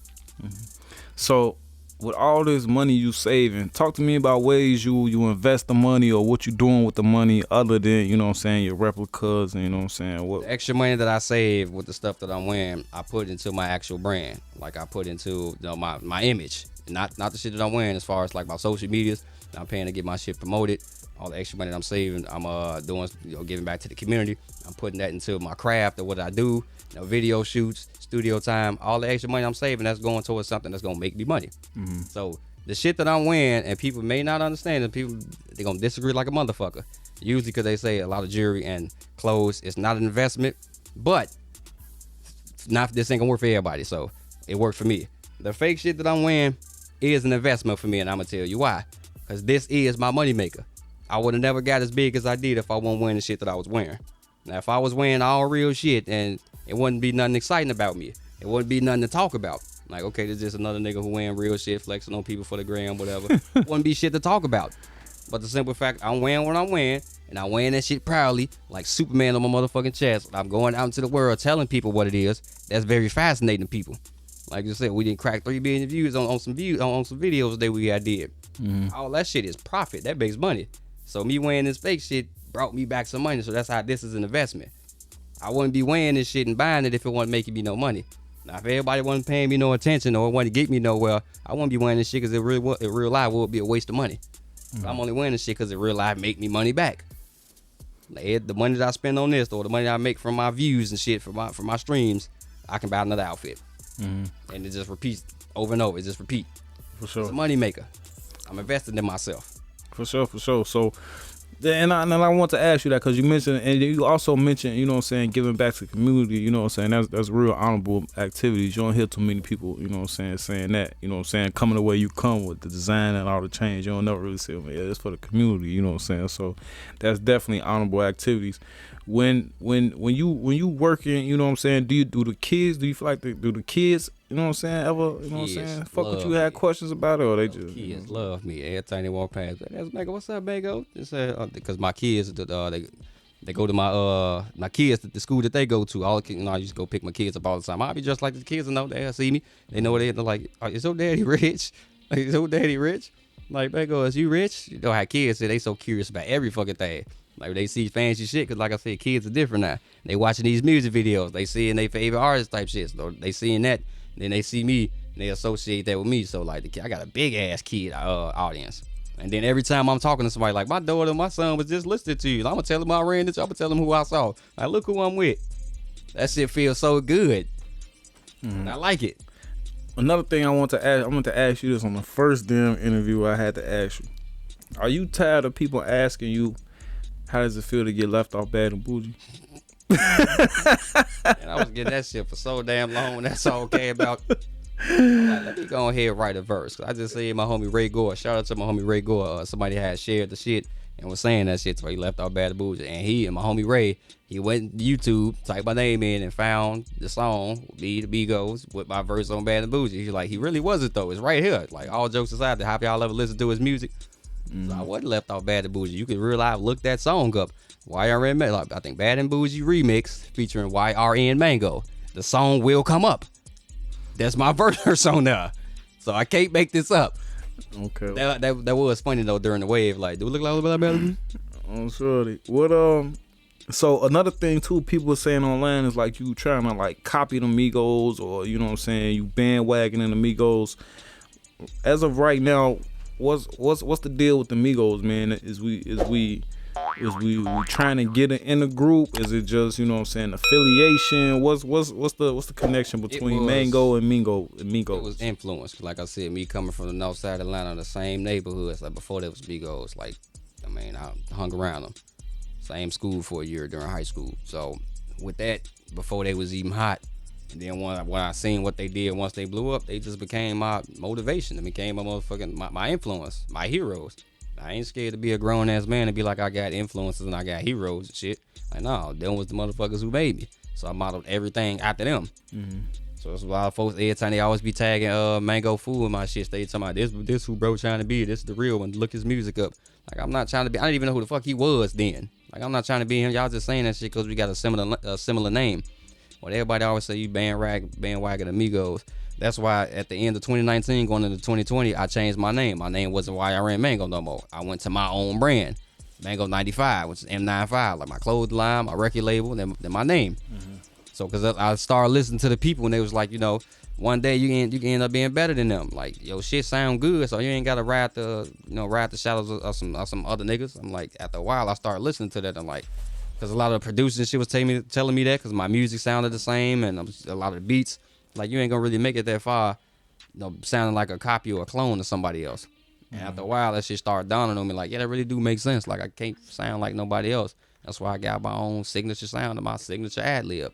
So, with all this money you saving, talk to me about ways you invest the money, or what you doing with the money other than, you know what I'm saying, your replicas, and you know what I'm saying, what the extra money that I save with the stuff that I'm wearing, I put into my actual brand. Like, I put into my image, not the shit that I'm wearing, as far as like my social medias. I'm paying to get my shit promoted. All the extra money that I'm saving, I'm doing, giving back to the community. I'm putting that into my craft or what I do, video shoots, studio time. All the extra money I'm saving, that's going towards something that's gonna make me money. So the shit that I'm wearing, and people may not understand, and people, they're gonna disagree like a motherfucker. Usually because they say a lot of jewelry and clothes, it's not an investment, but this ain't gonna work for everybody. So it worked for me. The fake shit that I'm wearing is an investment for me, and I'm gonna tell you why. Because this is my moneymaker. I would have never got as big as I did if I wasn't wearing the shit that I was wearing. Now, if I was wearing all real shit, and it wouldn't be nothing exciting about me, it wouldn't be nothing to talk about. Like, okay, there's just another nigga who wearing real shit, flexing on people for the gram, whatever. Wouldn't be shit to talk about. But the simple fact, I'm wearing what I'm wearing, and I'm wearing that shit proudly, like Superman on my motherfucking chest. I'm going out into the world telling people what it is. That's very fascinating to people. Like you said, we didn't crack 3 billion views on some videos that we did. All that shit is profit. That makes money. So me wearing this fake shit brought me back some money. So that's how this is an investment. I wouldn't be wearing this shit and buying it if it wasn't making me no money. Now, if everybody wasn't paying me no attention or wanted to get me nowhere, I wouldn't be wearing this shit because in real life would be a waste of money. I'm only wearing this shit because in real life make me money back. Like, the money that I spend on this, or the money I make from my views and shit, from my streams, I can buy another outfit. And it just repeats over and over. It just repeat. For sure. It's a money maker. I'm investing in myself. For sure. So, and I want to ask you that because you mentioned, and you also mentioned, you know what I'm saying, giving back to the community, you know what I'm saying, that's real honorable activities. You don't hear too many people, you know what I'm saying that, you know what I'm saying, coming the way you come with the design and all the change. You don't never really say, yeah, it's for the community, you know what I'm saying. So that's definitely honorable activities. When you working, you know what I'm saying, do the kids feel like do the kids, you know what I'm saying, ever, you know what I'm saying, fuck with you, had questions about it, or they just kids love me every time they walk past. That's Mego, what's up, Mego? Just because my kids, they go to my kids, the school that they go to. All the kids, I used to go pick my kids up all the time. I'll be just like the kids, and know they'll see me. They know they're like, is your daddy rich? Like, is your daddy rich? Like, Mego, is you rich? You know how kids say they so curious about every fucking thing. Like, they see fancy shit, because like I said, kids are different now. They watching these music videos. They seeing their favorite artist type shit. So they seeing that. Then they see me, and they associate that with me. So, like, I got a big-ass kid audience. And then every time I'm talking to somebody, like, my daughter, my son was just listening to you. I'm going to tell them I ran into you. I'm going to tell them who I saw. Like, look who I'm with. That shit feels so good. And I like it. Another thing I want to ask you this on the first damn interview I had to ask you. Are you tired of people asking you, how does it feel to get left off Bad and Bougie? And I was getting that shit for so damn long. That's all I care about. Like, let me go ahead and write a verse. I just said my homie Ray Gore. Shout out to my homie Ray Gore. Somebody had shared the shit, and was saying that shit. So he left out Bad and Bougie. And he and my homie Ray, he went to YouTube, typed my name in, and found the song, the Migos, with my verse on Bad and Bougie. He's like, he really wasn't though. It's right here. Like, all jokes aside, have y'all ever listened to his music? So I wasn't left out Bad and Bougie. You can real life look that song up. YRN Mango. Like, I think Bad and Bougie remix featuring YRN Mango. The song will come up. That's my verse on there. So I can't make this up. Okay. That was funny though during the wave. Like, do it look like Bad and Bougie? I'm sorry. What So another thing too, people were saying online is like you trying to like copy the Migos, or you know what I'm saying, you bandwagoning the Migos. As of right now, what's the deal with the Migos, man? Is we trying to get it in the group? Is it just, you know what I'm saying, affiliation? What's the connection between Mango and Migos? It was influence. Like I said, me coming from the north side of Atlanta, the same neighborhoods. Like before there was Migos. Like, I mean, I hung around them. Same school for a year during high school. So with that, before they was even hot, and then when I seen what they did once they blew up, they just became my motivation. They became my motherfucking my influence, my heroes. I ain't scared to be a grown ass man and be like, I got influences and I got heroes and shit. Like, no, them was the motherfuckers who made me. So I modeled everything after them. Mm-hmm. So that's a lot of folks, every time they always be tagging Mango Fool in my shit. They talking about this who bro trying to be. This is the real one. Look his music up. Like, I'm not trying to be. I didn't even know who the fuck he was then. Like, I'm not trying to be him. Y'all just saying that shit because we got a similar name. Well, everybody always say you bandwagon Amigos. That's why at the end of 2019, going into 2020, I changed my name. My name wasn't YRN Mango no more. I went to my own brand, Mango 95, which is M95, like my clothing line, my record label, then my name. Mm-hmm. So, because I started listening to the people, and they was like, you know, one day you can end up being better than them. Like, yo, shit sound good, so you ain't gotta ride the shadows of some other niggas. I'm like, after a while, I started listening to that. I'm like, because a lot of the producers and shit was telling me that, because my music sounded the same, and a lot of the beats, like, you ain't gonna really make it that far, you know, sounding like a copy or a clone of somebody else. And after a while, that shit started dawning on me, like, yeah, that really do make sense. Like, I can't sound like nobody else. That's why I got my own signature sound and my signature ad lib.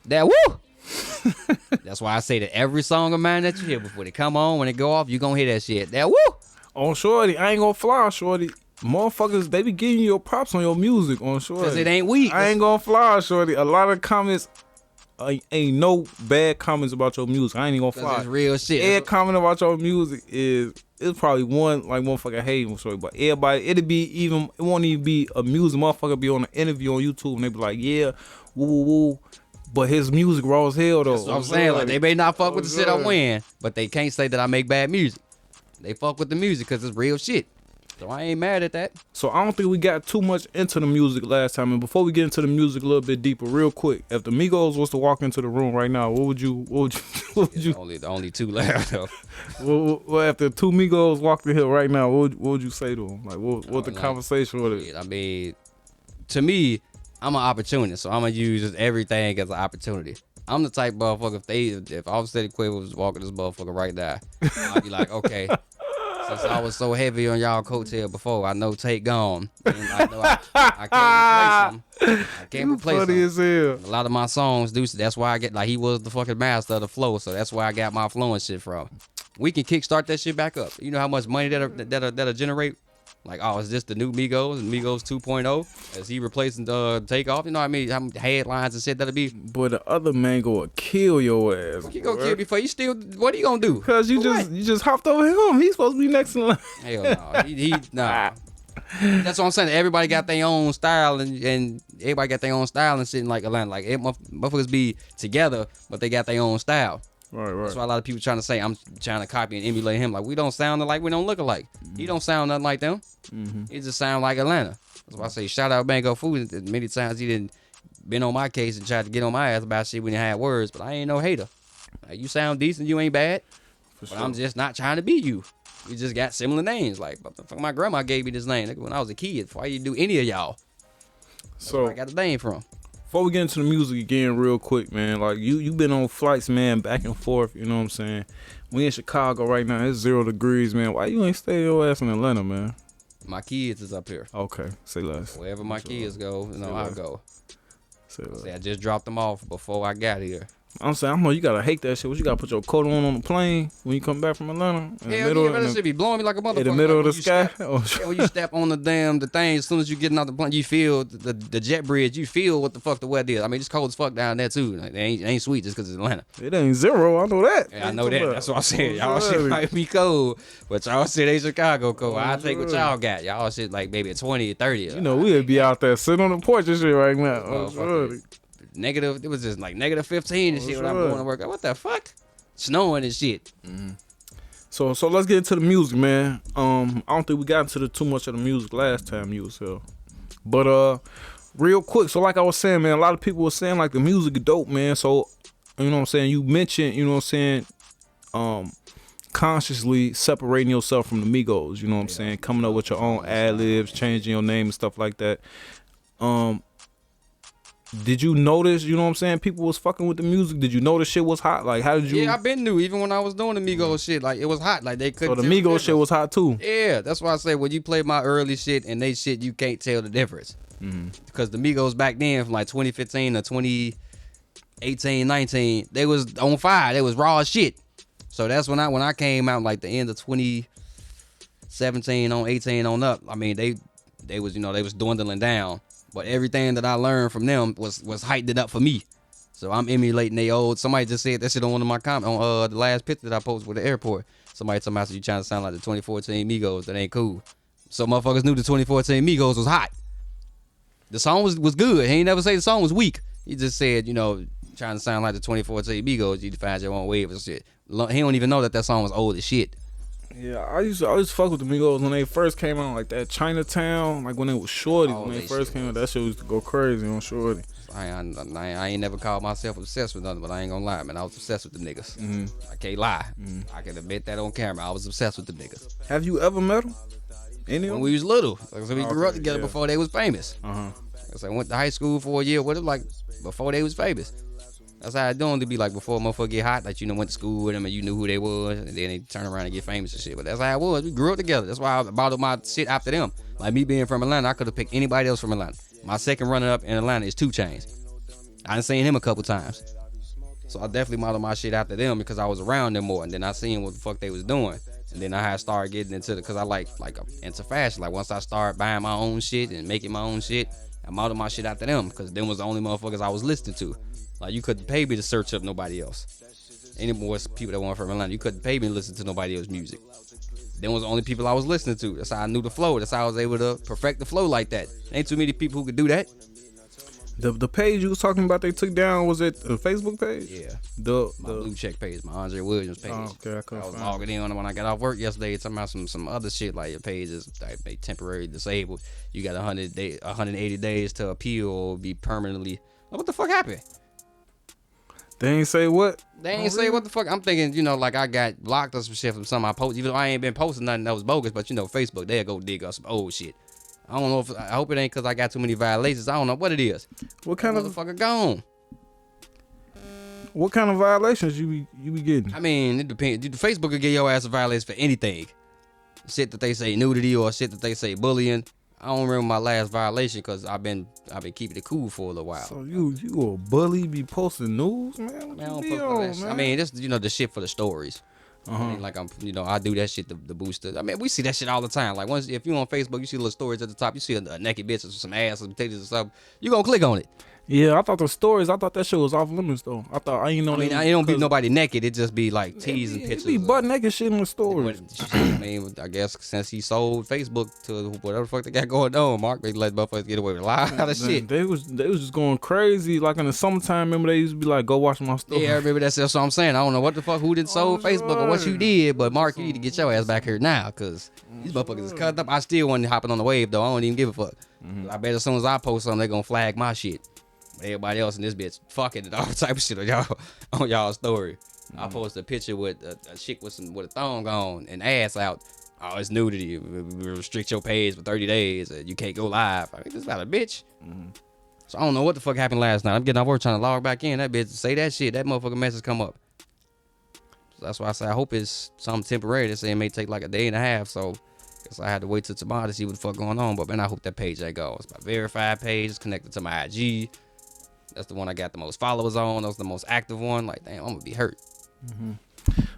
That woo! That's why I say that every song of mine that you hear before they come on, when they go off, you gonna hear that shit. That woo! On Shorty, I ain't gonna fly, Shorty. Motherfuckers, they be giving you your props on your music on Shorty. Cause it ain't weak. I ain't gonna fly, Shorty. A lot of comments, ain't no bad comments about your music. I ain't even gonna fly. It's real shit. Every comment about your music it's probably one like motherfucker hating, Shorty. But everybody, it won't even be a music. Motherfucker be on an interview on YouTube and they be like, yeah, woo woo woo. But his music raw as hell though. That's what I'm saying. Like, they may not fuck with the shit I win, but they can't say that I make bad music. They fuck with the music because it's real shit. So I ain't mad at that. So I don't think we got too much into the music last time. And before we get into the music a little bit deeper, real quick, if the Migos was to walk into the room right now, what would you? The only two left though. Well, if the two Migos walked in here right now, what would you say to them? Like, what the conversation with it? I mean, to me, I'm an opportunist, so I'm gonna use just everything as an opportunity. I'm the type motherfucker, if Offset Quavo was walking this motherfucker right now, I'd be like, okay, since I was so heavy on y'all coattail before, I know Tate gone. And I know I can't replace him. As hell. A lot of my songs do. That's why I get, like, he was the fucking master of the flow, so that's where I got my flowing shit from. We can kickstart that shit back up. You know how much money that'll generate? Like, oh, is this the new Migos, Migos 2.0? Is he replacing Takeoff? You know what I mean? How many headlines and shit that'll be? But the other Mango will kill your ass. He gonna kill me for you still. What are you gonna do? Cause you just hopped over him. He's supposed to be next in line. Hell no. He nah. That's what I'm saying. Everybody got their own style and everybody got their own style and shit in like Atlanta. Like, motherfuckers be together, but they got their own style. Right. That's why a lot of people trying to say I'm trying to copy and emulate him. Like, we don't sound alike, we don't look alike. Mm-hmm. He don't sound nothing like them. Mm-hmm. He just sound like Atlanta. That's why I say shout out Mango Food. Many times he didn't been on my case and tried to get on my ass about shit when he had words, but I ain't no hater. Like, you sound decent, you ain't bad. But sure. I'm just not trying to be you. We just got similar names. Like, what the fuck, my grandma gave me this name when I was a kid. Why you do any of y'all? That's where I got the name from. Before we get into the music again real quick, man, like you been on flights, man, back and forth, you know what I'm saying? We in Chicago right now, it's 0 degrees, man. Why you ain't stay your ass in Atlanta, man? My kids is up here. Okay, say less. Wherever my kids go, I'll go. Say less. I just dropped them off before I got here. I'm saying, I know you gotta hate that shit. What you gotta put your coat on the plane when you come back from Atlanta? Hell yeah, that shit be blowing me like a motherfucker. In the middle like of the sky. When you step on the thing, as soon as you getting out the plane, you feel the jet bridge. You feel what the fuck the weather is. I mean, it's cold as fuck down there too. Like, it ain't sweet just because it's Atlanta. It ain't zero. I know that. Yeah, I know that. That's what I'm saying. Y'all shit might be cold, but y'all shit ain't Chicago cold. I take what y'all got. Y'all shit like maybe 20 or 30. You know, we'd be out there sitting on the porch and shit right now. Negative. It was just like negative 15 and shit when I'm going to work. What the fuck? Snowing and shit. So let's get into the music, man. I don't think we got into too much of the music last time you was here. But real quick, so like I was saying, man, a lot of people were saying like the music is dope, man. So, you know what I'm saying, you mentioned, you know what I'm saying, consciously separating yourself from the Migos, you know what I'm saying, coming up with your own ad-libs, changing your name and stuff like that. Did you notice, you know what I'm saying, people was fucking with the music? Did you notice shit was hot? Like, how did you? Yeah, I been knew even when I was doing the Migos shit, like it was hot. Like they couldn't. So the Migos shit was hot too. Yeah, that's why I say when you play my early shit and they shit, you can't tell the difference. Because the Migos back then, from like 2015 to 2018, 19, they was on fire. They was raw as shit. So that's when I came out like the end of 2017 on 18 on up. I mean they was, you know, they was dwindling down. But everything that I learned from them was hyped it up for me. So I'm emulating they old. Somebody just said that shit on one of my comments on the last picture that I posted with the airport. Somebody told me, you trying to sound like the 2014 Migos. That ain't cool. So motherfuckers knew the 2014 Migos was hot. The song was good. He ain't never say the song was weak. He just said, you know, trying to sound like the 2014 Migos, you find your own wave and shit. He don't even know that song was old as shit. Yeah, I used to fuck with the Migos when they first came out, like that Chinatown, like when they was Shorty. When they first came out, that shit used to go crazy on Shorty. I ain't never called myself obsessed with nothing, but I ain't gonna lie, man. I was obsessed with the niggas. I can't lie. I can admit that on camera. I was obsessed with the niggas. Have you ever met them? Any of them? When we was little. Like, so we grew up together before they was famous. So I went to high school for a year with them, like before they was famous. That's how I doing to be like before motherfucker get hot, like you know went to school with them and you knew who they was, and then they turn around and get famous and shit. But that's how it was. We grew up together. That's why I bought my shit after them. Like me being from Atlanta, I could have picked anybody else from Atlanta. My second runner up in Atlanta is 2 Chainz. I done seen him a couple times. So I definitely modeled my shit after them because I was around them more, and then I seen what the fuck they was doing. And then I had started getting into it because I like into fashion. Like once I started buying my own shit and making my own shit, I modeled my shit after them because them was the only motherfuckers I was listening to. Like you couldn't pay me to search up nobody else. Any more people that weren't from Atlanta, you couldn't pay me to listen to nobody else's music. Them was the only people I was listening to. That's how I knew the flow. That's how I was able to perfect the flow like that. Ain't too many people who could do that. The page you was talking about they took down, was it a Facebook page? Yeah. The blue check page, my Andre Williams page. Oh, okay, I was logging in on it when I got off work yesterday, talking about some other shit like your page is like temporarily disabled. You got 180 days to appeal or be permanently. What the fuck happened? They ain't say what? They ain't say what the fuck. I'm thinking, you know, like I got blocked or some shit from something I posted. Even though I ain't been posting nothing that was bogus, but you know, Facebook, they'll go dig up some old shit. I don't know if, I hope it ain't because I got too many violations. I don't know what it is. What kind of motherfucker gone? What kind of violations you be getting? I mean, it depends. Facebook will get your ass a violation for anything. Shit that they say nudity or shit that they say bullying. I don't remember my last violation because I've been keeping it cool for a little while. So you a bully, be posting news, man? I don't post that. I mean, this, you know, the shit for the stories. I mean, like I do that shit to boost it. I mean, we see that shit all the time. Like once, if you on Facebook, you see little stories at the top. You see a naked bitch or some ass or some titties or something. You gonna click on it. Yeah, I thought the stories. I thought that shit was off limits though. I mean, it don't be nobody naked. It just be like teas and pictures. It be butt naked shit in the stories. I mean, I guess since he sold Facebook to whatever the fuck they got going on, Mark, they let motherfuckers get away with a lot of shit. They was just going crazy. Like in the summertime, remember they used to be like, "Go watch my story." Yeah, I remember that's what I'm saying. I don't know what the fuck who did sold Facebook or what you did, but Mark, you need to get your ass back here now, cause these motherfuckers is cut up. I still wasn't hopping on the wave though. I don't even give a fuck. I bet as soon as I post something, they gonna flag my shit. Everybody else in this bitch fucking and all type of shit on y'all story. I posted a picture with a chick with a thong on and ass out. Oh, it's nudity. We restrict your page for 30 days. You can't go live. I mean, this about a bitch. So I don't know what the fuck happened last night. I'm getting off work trying to log back in. That bitch say that shit. That motherfucking message come up. So that's why I say I hope it's something temporary. They say it may take like a day and a half. So guess I had to wait till tomorrow to see what the fuck going on. But man, I hope that page ain't go. It's my verified page. It's connected to my IG. That's the one I got the most followers on. That's the most active one. Like, damn, I'm gonna be hurt.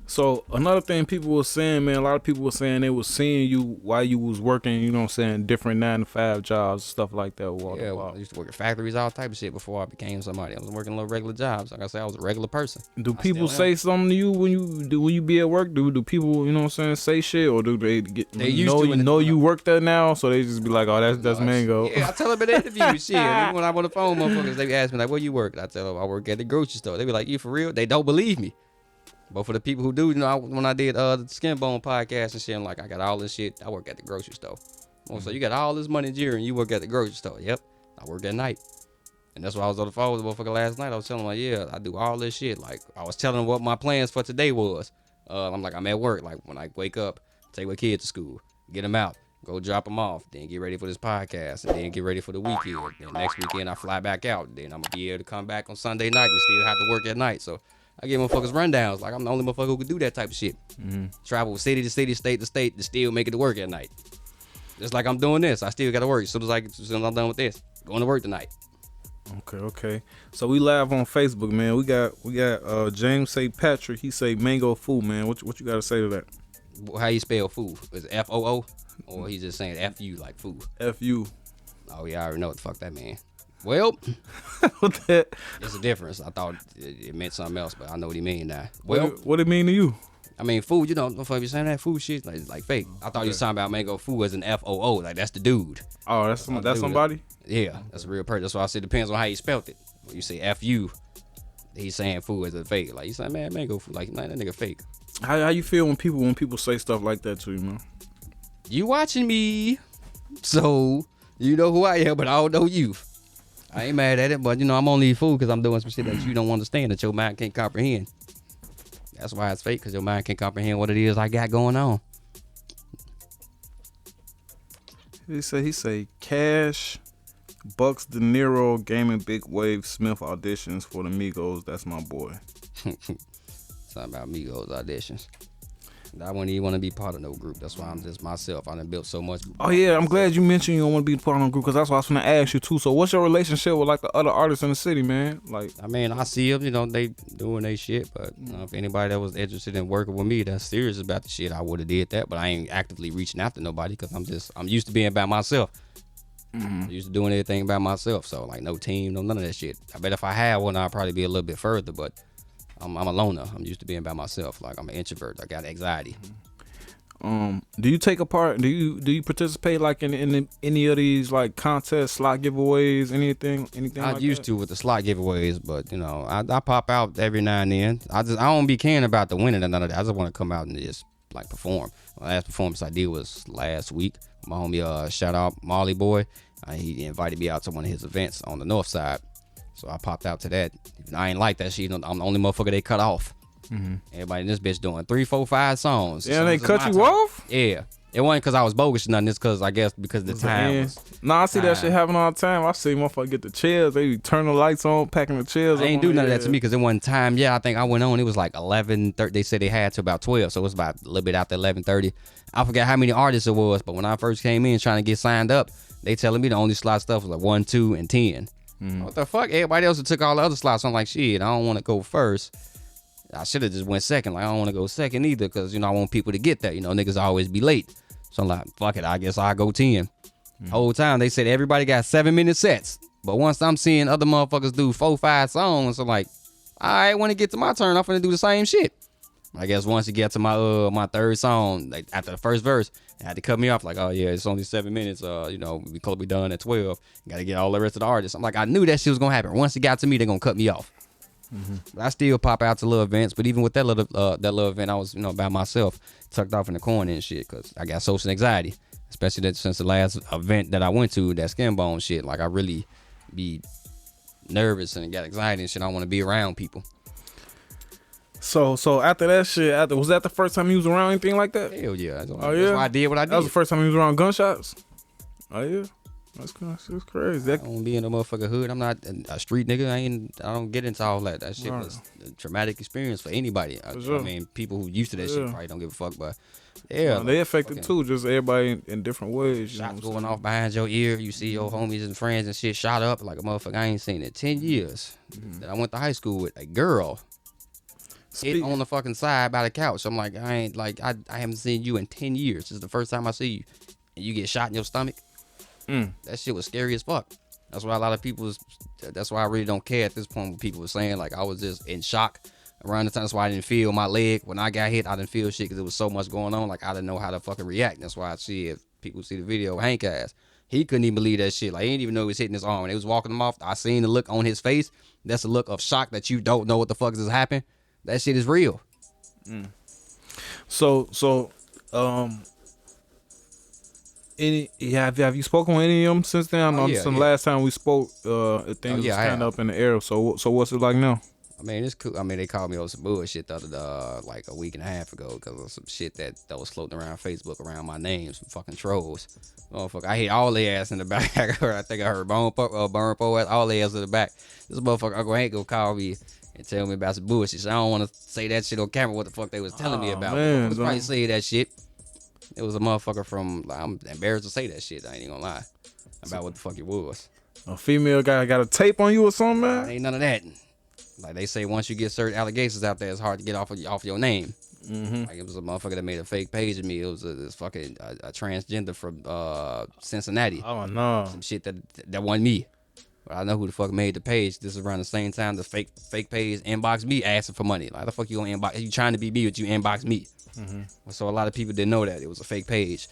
So another thing people were saying, man, a lot of people were saying they was seeing you while you was working, you know what I'm saying, different 9-to-5 jobs, stuff like that. Yeah, well, I used to work at factories, all type of shit before I became somebody. I was working little regular jobs. Like I said, I was a regular person. Do people say something to you when you be at work? Do people, you know what I'm saying, say shit, or do they get know you work there now, so they just be like, oh, that's Mango? Yeah, I tell them in the interview, shit. Even when I'm on the phone, motherfuckers, they ask me like, where you work? I tell them I work at the grocery store. They be like, you for real? They don't believe me. But for the people who do, you know, when I did the Skin Bone podcast and shit, I'm like, I got all this shit. I work at the grocery store. So you got all this money, Jerry, and you work at the grocery store. Yep, I work at night. And that's why I was on the phone with the motherfucker last night. I was telling him, like, yeah, I do all this shit. Like, I was telling him what my plans for today was. I'm like, I'm at work. Like, when I wake up, take my kids to school, get them out, go drop them off, then get ready for this podcast, and then get ready for the weekend. Then next weekend, I fly back out. Then I'm going to be able to come back on Sunday night and still have to work at night. So I give motherfuckers rundowns. Like, I'm the only motherfucker who can do that type of shit. Travel city to city, state to state, to still make it to work at night. Just like I'm doing this. I still got to work. As soon as I'm done with this, going to work tonight. Okay. So we live on Facebook, man. We got James St. Patrick. He say mango food, man. What you got to say to that? How you spell food? Is it F-O-O? Or he's just saying F-U like food? F-U. Oh, yeah, I already know what the fuck that mean. Well, that? There's a difference. I thought it meant something else, but I know what he mean now. Well, what it mean to you? I mean, food, you know, if you're saying that food shit, like fake. I thought you was talking about mango food as an F-O-O, like that's the dude. Oh, that's somebody? Yeah, that's a real person. That's why I said it depends on how you spelt it. When you say F-U, he's saying food as a fake. Like, you saying, man, mango food, like, man, that nigga fake. How you feel when people say stuff like that to you, man? You watching me, so you know who I am, but I don't know you. I ain't mad at it, but, you know, I'm only fool because I'm doing some shit that you don't understand, that your mind can't comprehend. That's why it's fake, because your mind can't comprehend what it is I got going on. He say Cash, Bucks, De Niro, Gaming, Big Wave, Smith auditions for the Migos. That's my boy. Something about Migos auditions. I wouldn't even want to be part of no group. That's why I'm just myself. I done built so much. Oh yeah, I'm glad you mentioned you don't want to be part of no group, because that's what I was gonna ask you too. So what's your relationship with like the other artists in the city, man? Like, I mean, I see them, you know, they doing their shit, but you know, if anybody that was interested in working with me, that's serious about the shit, I would have did that. But I ain't actively reaching after nobody, because I'm used to being by myself. I'm used to doing everything by myself. So like no team, no none of that shit. I bet if I had one, I'd probably be a little bit further, but I'm a loner. I'm used to being by myself. Like, I'm an introvert. I got anxiety. Do you take a part? Do you participate like in any of these like contests, slot giveaways, anything? I like used that? to with the slot giveaways, but you know, I pop out every now and then. I don't be caring about the winning or none of that. I just want to come out and just like perform. The last performance I did was last week. My homie, shout out Molly Boy. He invited me out to one of his events on the north side. So I popped out to that. I ain't like that shit. I'm the only motherfucker they cut off. Everybody in this bitch doing 3, 4, 5 songs. Yeah, they cut you off? Yeah. It wasn't because I was bogus or nothing. It's because I guess because the time was. Nah, I see that shit happen all the time. I see motherfuckers get the chairs. They turn the lights on, packing the chairs. They ain't do none of that to me because it wasn't time. Yeah, I think I went on. It was like 11:30. They said they had to about 12. So it was about a little bit after 11:30. I forgot how many artists it was. But when I first came in trying to get signed up, they telling me the only slot stuff was like 1, 2, and 10. What the fuck? Everybody else took all the other slots. I'm like, shit, I don't want to go first. I should have just went second. Like, I don't want to go second either because, you know, I want people to get that. You know, niggas always be late. So I'm like, fuck it, I guess I'll go 10. Whole time, they said everybody got 7-minute sets. But once I'm seeing other motherfuckers do 4, 5 songs, I'm like, all right, when it get to my turn, I'm finna do the same shit. I guess once you get to my third song, like after the first verse, they had to cut me off like, oh yeah, it's only 7 minutes. You know, we could be done at 12. Got to get all the rest of the artists. I'm like, I knew that shit was gonna happen. Once it got to me, they're gonna cut me off. But I still pop out to little events. But even with that little event, I was, you know, by myself, tucked off in the corner and shit, cause I got social anxiety, especially that since the last event that I went to, that Skin Bone shit. Like, I really be nervous and got anxiety and shit. I don't want to be around people. So after that shit, was that the first time you was around anything like that? Hell yeah. That's yeah? why I did what I did. That was the first time you was around gunshots? Oh yeah? That's crazy. I don't be in a motherfucking hood. I'm not a street nigga. I don't get into all that. That shit was a traumatic experience for anybody. Sure. I mean, people who used to that shit probably don't give a fuck, but yeah, they affected too. Just everybody in different ways. Shots going off behind your ear. You see your homies and friends and shit shot up like a motherfucker. I ain't seen it 10 years. That I went to high school with a girl. Hit on the fucking side by the couch. I'm like, I haven't seen you in 10 years. This is the first time I see you, and you get shot in your stomach. That shit was scary as fuck. That's why a lot of people that's why I really don't care at this point what people were saying. Like, I was just in shock around the time. That's why I didn't feel my leg. When I got hit, I didn't feel shit because there was so much going on. Like, I didn't know how to fucking react. That's why I see if people see the video, Hank ass. He couldn't even believe that shit. Like, he didn't even know he was hitting his arm. When they was walking him off, I seen the look on his face. That's a look of shock that you don't know what the fuck is happening. That shit is real. So, have you spoken with any of them since then? I know since the last time we spoke, things was kind of up in the air. So what's it like now? I mean, it's cool. I mean, they called me on some bullshit the other like a week and a half ago because of some shit that was floating around Facebook around my name, some fucking trolls. Motherfucker, I hit all their ass in the back. I think I heard Burn Po ass, all their ass in the back. This motherfucker, Uncle Hank, go call me and tell me about some bullshit. So I don't want to say that shit on camera, what the fuck they was telling me about. I was probably say that shit. It was a motherfucker from, like, I'm embarrassed to say that shit. I ain't even gonna lie about what the fuck it was. A female guy got a tape on you or something, man? Ain't none of that. Like they say, once you get certain allegations out there, it's hard to get off your name. Like, it was a motherfucker that made a fake page of me. It was this fucking a transgender from Cincinnati. Oh no, some shit that wasn't me. But I know who the fuck made the page. This is around the same time the fake page inboxed me asking for money. Like, the fuck you gonna inbox? You trying to be me, but you inbox me. So a lot of people didn't know that it was a fake page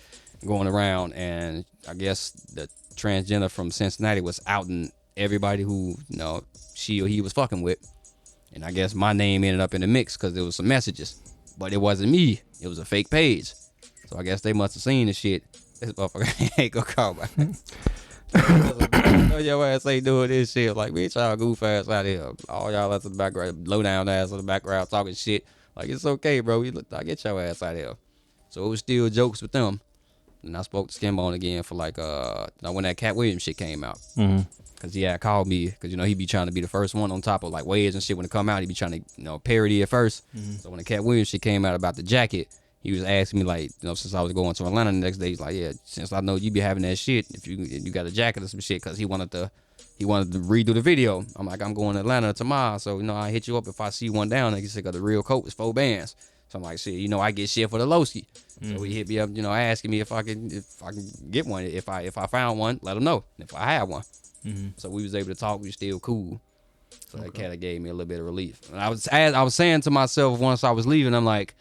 going around, and I guess the transgender from Cincinnati was outing everybody who she or he was fucking with, and I guess my name ended up in the mix because there was some messages, but it wasn't me. It was a fake page. So I guess they must have seen the shit. This motherfucker ain't gonna call back. Your ass ain't doing this shit. Like, bitch, y'all goof ass out here. All y'all ass in the background, low down ass in the background talking shit. Like, it's okay, bro. I get your ass out here. So it was still jokes with them. And I spoke to Skinbone again for like when that Cat Williams shit came out. Cause he had called me, cause he be trying to be the first one on top of like Waves and shit when it come out. He be trying to parody it first. So when the Cat Williams shit came out about the jacket, he was asking me like, since I was going to Atlanta the next day, he's like, yeah, since I know you be having that shit, if you got a jacket or some shit, cause he wanted to redo the video. I'm like, I'm going to Atlanta tomorrow, so I hit you up if I see one down. Like, he said, cause the real coat is 4 bands. So I'm like, shit, I get shit for the Lowski. So he hit me up, asking me if I can get one. If I found one, let him know. If I had one. So we was able to talk. We still cool. So that kind of gave me a little bit of relief. And I was saying to myself once I was leaving, I'm like,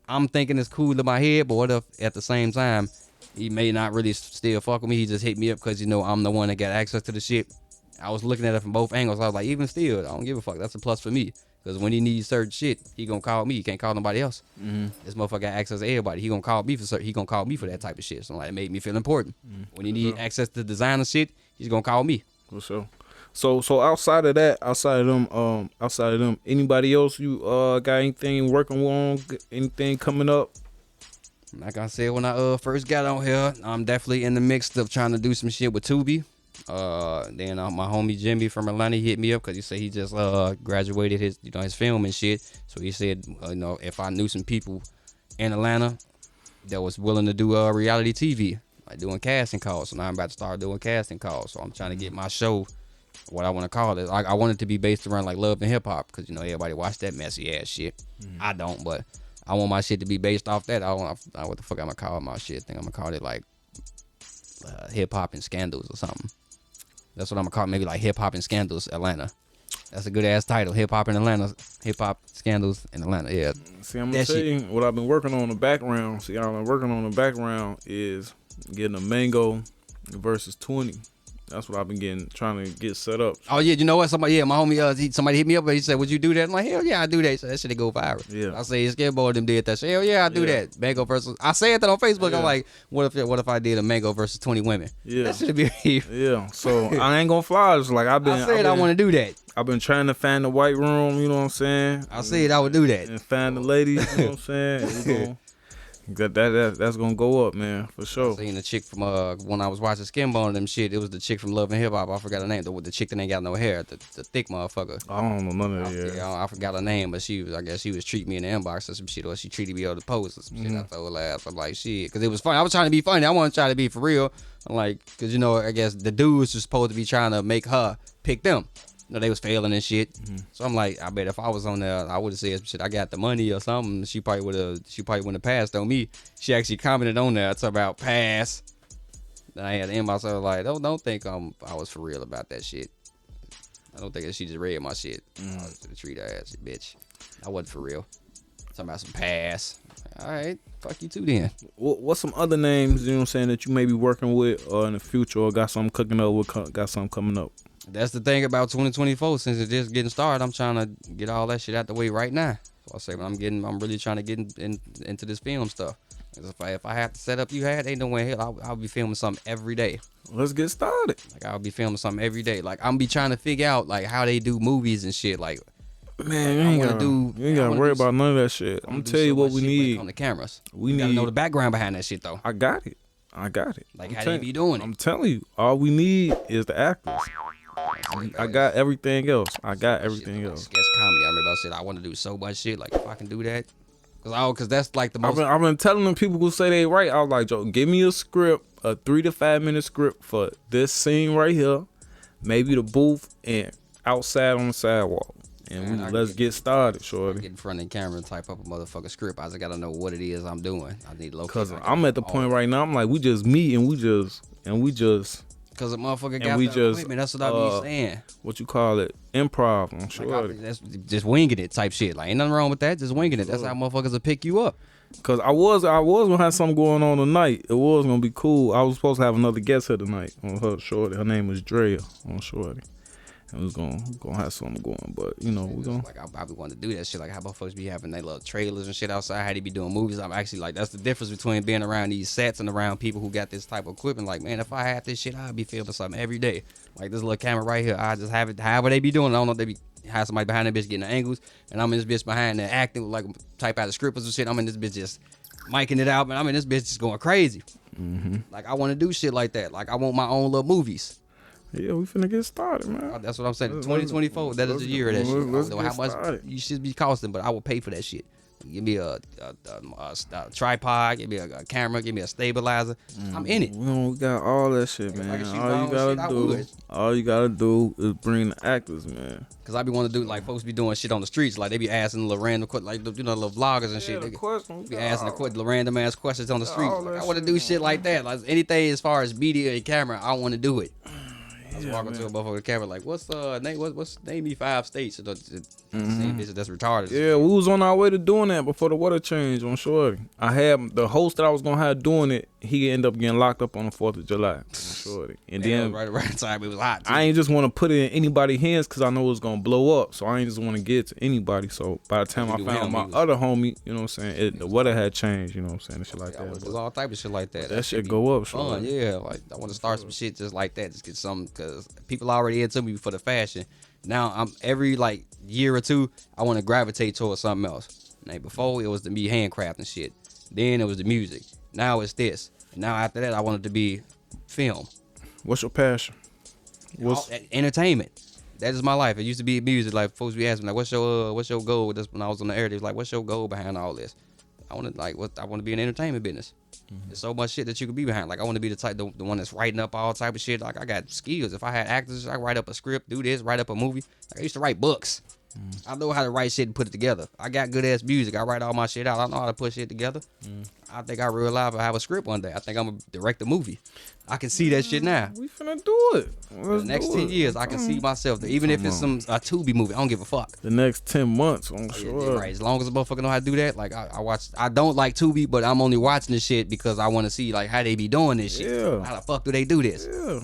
I'm thinking it's cool in my head, but what if at the same time he may not really still fuck with me? He just hit me up because I'm the one that got access to the shit. I was looking at it from both angles. I was like, even still, I don't give a fuck. That's a plus for me. Because when he needs certain shit, he gonna call me. He can't call nobody else. This motherfucker got access to everybody. He gonna call me for that type of shit. So like, it made me feel important. When he need access to designer shit, he's gonna call me. For sure. So outside of them, anybody else you got anything working on? Anything coming up? Like I said, when I first got on here, I'm definitely in the mix of trying to do some shit with Tubi. Then my homie Jimmy from Atlanta hit me up because he said he just graduated his film and shit. So he said, if I knew some people in Atlanta that was willing to do reality TV, like doing casting calls. So now I'm about to start doing casting calls. So I'm trying to get my show, what I want to call it. I want it to be based around like love and hip hop because everybody watch that messy ass shit. I don't, but I want my shit to be based off that. What the fuck I'm gonna call my shit? I think I'm gonna call it like hip hop and scandals or something. That's what I'm gonna call it. Maybe like hip hop and scandals Atlanta. That's a good ass title. Hip hop in Atlanta. Hip hop scandals in Atlanta. Yeah. See, I'm gonna tell you what I've been working on in the background. Is getting a Mango versus 20. That's what I've been trying to get set up. Oh yeah, you know what? My homie, somebody hit me up and he said, "Would you do that?" I'm like, "Hell yeah, I do that." So that shit go viral. Yeah. I say Skateboard them did that shit. Hell yeah, I do that. Mango versus. I said that on Facebook. I'm like, what if I did a Mango versus 20 women? Yeah. That should be. Yeah. So I ain't gonna fly. It's like I want to do that. I've been trying to find the white room. You know what I'm saying? I said I would do that and find the ladies. You know what I'm saying? That's gonna go up, man, for I sure. seen a chick from when I was watching Skinbone and them shit. It was the chick from Love and Hip Hop. I forgot her name. The chick that ain't got no hair, the thick motherfucker. I don't know none of that. I forgot her name, but I guess she was treating me in the inbox or some shit, or she treated me on the post or some shit. I told her ass, I'm like, shit, because it was funny. I was trying to be funny. I wasn't trying to be for real. I'm like, because I guess the dudes was supposed to be trying to make her pick them. They was failing and shit. So I'm like, I bet if I was on there, I would have said some shit. I got the money or something. She probably wouldn't have passed on me. She actually commented on there. It's about pass. Then I had the inbox. I was like, don't think I was for real about that shit. I don't think that she just read my shit. I was gonna treat her ass, bitch. I wasn't for real. Talking about some pass. All right, fuck you too then. What's some other names, you know what I'm saying, that you may be working with or in the future, or got something cooking up, got something coming up? That's the thing about 2024. Since it's just getting started, I'm trying to get all that shit out the way right now. So I say, I'm really trying to get into this film stuff. If I have to set up ain't no way in hell I'll be filming something every day. Let's get started. Like I'll be filming something every day. Like I'm be trying to figure out like how they do movies and shit. Like, man, you ain't gotta worry about none of that shit. I'm gonna tell you what we need on the cameras. We gotta need know the background behind that shit though. I got it. Like how they be doing it. I'm telling you, all we need is the actors. I got everything else. Sketch comedy. I remember I said I want to do so much shit. Like if I can do that, cause that's like the most. I've been telling them people who say they right. I was like, Joe, give me a script, a 3 to 5 minute script for this scene right here, maybe the booth and outside on the sidewalk, and let's get started, shorty. Get in front of the camera and type up a motherfucking script. I just gotta know what it is I'm doing. I need local. Cause I'm at the point right now. I'm like, we just meet and we just. Cause a motherfucker got the equipment. That's what I be saying. What you call it? Improv. I'm sure. That's just winging it type shit. Like ain't nothing wrong with that. Just winging it. That's how motherfuckers will pick you up. Cause I was gonna have something going on tonight. It was gonna be cool. I was supposed to have another guest here tonight on her shorty. Her name was Drea on shorty. And we was gonna have something going, but we gonna like I be wanting to do that shit. Like how motherfuckers be having they little trailers and shit outside. How they be doing movies. I'm actually like that's the difference between being around these sets and around people who got this type of equipment. Like man, if I had this shit, I'd be filming something every day. Like this little camera right here, I just have it. However they be doing, I don't know if they be have somebody behind that bitch getting the angles, and I'm in this bitch behind there acting like type out of script or some shit. I'm in this bitch just miking it out, man. I'm in this bitch just going crazy. Like I want to do shit like that. Like I want my own little movies. Yeah, we finna get started, man. That's what I'm saying. 2024, that is the year of that shit. I don't know how much you should be costing, but I will pay for that shit. Give me a tripod, give me a camera, give me a stabilizer. I'm in it. We got all that shit, man. All you gotta do is bring the actors, man. Cause I be want to do like folks be doing shit on the streets, like they be asking little random like little vloggers and shit. They be asking the random ass questions on the street. Like, I want to do shit like that. Like anything as far as media and camera, I want to do it. I was walking to a motherfucker camera like, name me 5 states. The same bitch that's retarded. Yeah, we was on our way to doing that before the weather changed on shorty. I had the host that I was gonna have doing it. He ended up getting locked up on the 4th of July on shorty. And then right around the time it was hot too. I ain't just want to put it in anybody's hands because I know it was gonna blow up. So I ain't just want to get it to anybody. So by the time I found my other homie, you know what I'm saying, the weather had changed. You know what I'm saying, and shit like that. I do all type of shit like that. That shit go up, fun, yeah. Like I want to start some shit just like that. Just get something because people already into me for the fashion. Now I'm every like year or two, I want to gravitate towards something else. Like before it was the me handcrafting shit. Then it was the music. Now it's this. And now after that I wanted to be film. What's your passion? Entertainment. That is my life. It used to be music. Like folks be asking me, like, what's your goal with this? When I was on the air, they was like, what's your goal behind all this? I want to be in the entertainment business. There's so much shit that you could be behind. Like I want to be the one that's writing up all type of shit. Like I got skills. If I had actors, I write up a script, do this, write up a movie. Like, I used to write books. I know how to write shit and put it together. I got good ass music. I write all my shit out. I know how to put shit together. I think I real life will have a script one day. I think I'm gonna direct a movie. I can see that shit now. We finna do it. The next 10 years, I can see myself there. Even if it's a Tubi movie, I don't give a fuck. The next 10 months, I'm sure. Right, as long as a motherfucker know how to do that. Like I watch. I don't like Tubi, but I'm only watching this shit because I want to see like how they be doing this shit. Yeah. How the fuck do they do this? Yeah.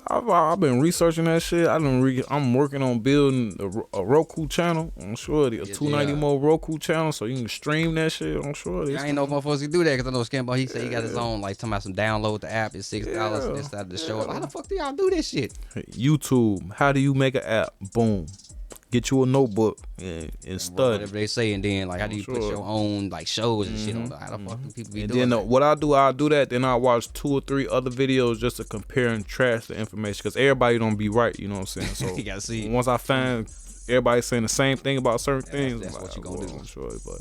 I've been researching that shit. I'm working on building a Roku channel. I'm sure a 290 more Roku channel so you can stream that shit. I'm sure. I ain't know if motherfuckers can do that because I know Scambo. He said he got his own like talking about some download the app. It's $6 and this, that, to show up. How the fuck do y'all do this shit? YouTube. How do you make an app? Boom. get you a notebook and study. Whatever they say, and then like how do you put Sure. your own like shows and shit on? How the fuck do people be And doing then that? what I'll do that. Then I'll watch 2 or 3 other videos just to compare and trash the information, because everybody don't be right. You know what I'm saying? So You gotta see. once I find everybody saying the same thing about certain things, that's I'm what you like, gonna do. I'm sure, but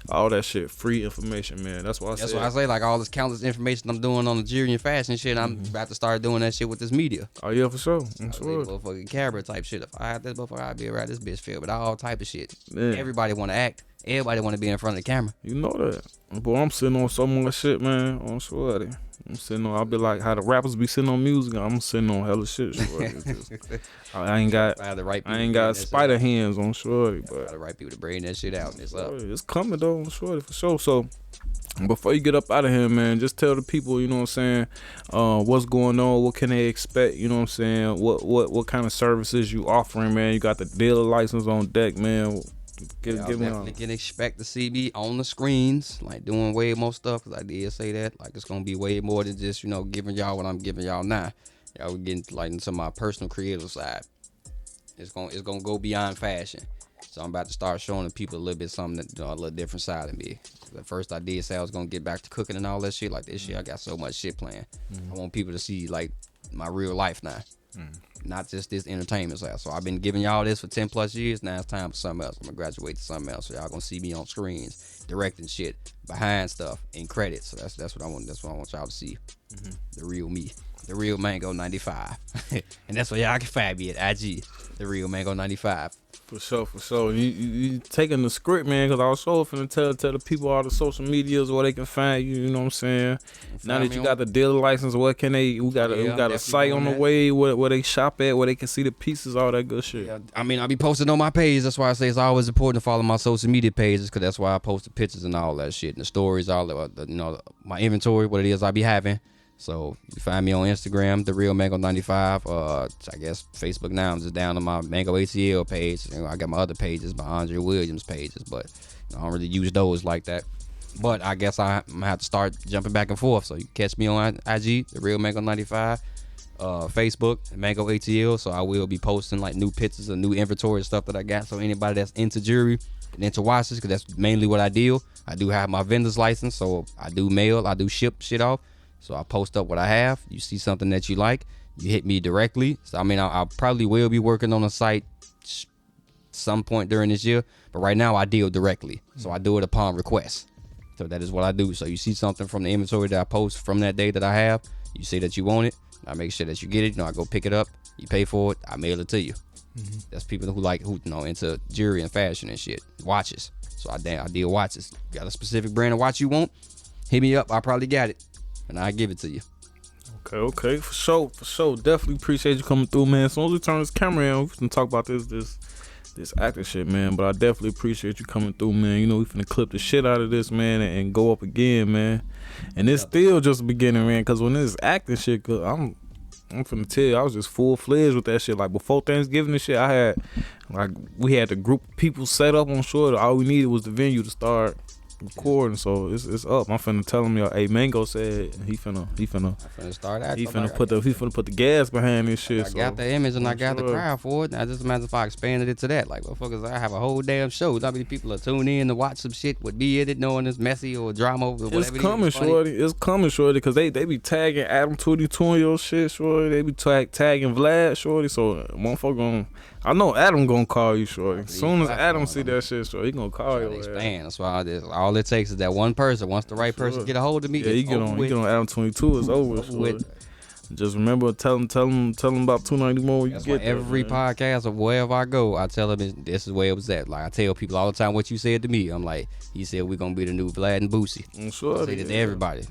all that shit, free information, man. That's why I That's say. why I say like all this countless information I'm doing on the jewelry and fashion shit. I'm about to start doing that shit with this media. Oh yeah, for sure. I'm Like sure. motherfucking camera type shit. If I had this motherfucker, I'd be around this bitch filled with all type of shit. Man. Everybody want to act. Everybody want to be in front of the camera. You know that. Boy, I'm sitting on so much shit, man. On Shorty. I'm sitting on, I'll be like how the rappers be sitting on music. I'm sitting on hella shit, Shorty. I ain't got I had the right people I to ain't bring got that shit spider out. hands on Shorty, I but got the right people to bring that shit out. And it's up. it's coming though on Shorty for sure. So before you get up out of here, man, just tell the people, you know what I'm saying, what's going on, what can they expect, you know what I'm saying, what kind of services you offering, man. You got the dealer license on deck, man. Y'all definitely can expect to see me on the screens, like doing way more stuff. Cause I did say that, like it's gonna be way more than just giving y'all what I'm giving y'all now. Y'all getting like into my personal creative side. It's gonna go beyond fashion. So I'm about to start showing the people a little bit something that a little different side of me. At first I did say I was gonna get back to cooking and all that shit. Like this shit, I got so much shit planned. I want people to see like my real life now. Not just this entertainment side. So I've been giving y'all this for 10 plus years. Now it's time for something else. I'm gonna graduate to something else. So y'all gonna see me on screens, directing shit, behind stuff, in credits. So that's what I want. That's what I want y'all to see. The real me, the real Mango 95, and that's what y'all can find me at IG. The real Mango 95. For sure. You taking the script, man, because I was so finna tell the people all the social medias where they can find you. You know what I'm saying? Now that you got the dealer license, what can they? We got a site on the way where they shop at, where they can see the pieces, all that good shit. Yeah, I mean, I be posting on my page. That's why I say it's always important to follow my social media pages, because that's why I post the pictures and all that shit and the stories, all the my inventory, what it is I be having. So you find me on Instagram, the real Mango 95. I guess Facebook now I'm just down on my Mango ATL page. I got my other pages, my Andre Williams pages, but I don't really use those like that. But I guess I'm gonna have to start jumping back and forth. So you can catch me on IG, the real Mango 95, Facebook, Mango ATL. So I will be posting like new pictures and new inventory and stuff that I got. So anybody that's into jewelry and into watches, because that's mainly what I deal. I do have my vendor's license, so I do mail, I do ship shit off. So I post up what I have. You see something that you like, you hit me directly. So I mean, I probably will be working on a site some point during this year, but right now I deal directly. So I do it upon request. So that is what I do. So you see something from the inventory that I post from that day that I have, you say that you want it, I make sure that you get it. I go pick it up, you pay for it, I mail it to you. That's people who into jewelry and fashion and shit, watches. So I deal watches. Got a specific brand of watch you want, hit me up, I probably got it, and I give it to you. Okay, for sure. Definitely appreciate you coming through, man. As soon as we turn this camera on, we can talk about this acting shit, man. But I definitely appreciate you coming through, man. We finna clip the shit out of this, man, and go up again, man. And it's still just the beginning, man, because when this acting shit, cause I'm finna tell you, I was just full-fledged with that shit. Like, before Thanksgiving and shit, we had the group of people set up on shore. All we needed was the venue to start recording, so it's up. I'm finna tell him, hey, Mango said he finna Start out. he finna put the gas behind this shit. I got the image and I got the crowd for it. I just imagine if I expanded it to that. Like, motherfuckers, I have a whole damn show. How many people are tuning in to watch some shit with me in it, knowing it's messy or drama or whatever. It's coming, shorty, because they be tagging Adam 22 on your shit, shorty. They be tagging Vlad, shorty. So motherfucker I know Adam gonna call you, shorty. As soon as Adam see that shit, shorty, he gonna call you. Expand. That's why all it takes is that one person. Once the right person get a hold of me, yeah, you get on Adam 22. It's over with. Just remember, tell him about 290 more. That's why every podcast or wherever I go, I tell them this is where it was at. Like, I tell people all the time what you said to me. I'm like, he said we're gonna be the new Vlad and Boosie. I'm sure. I say that to everybody.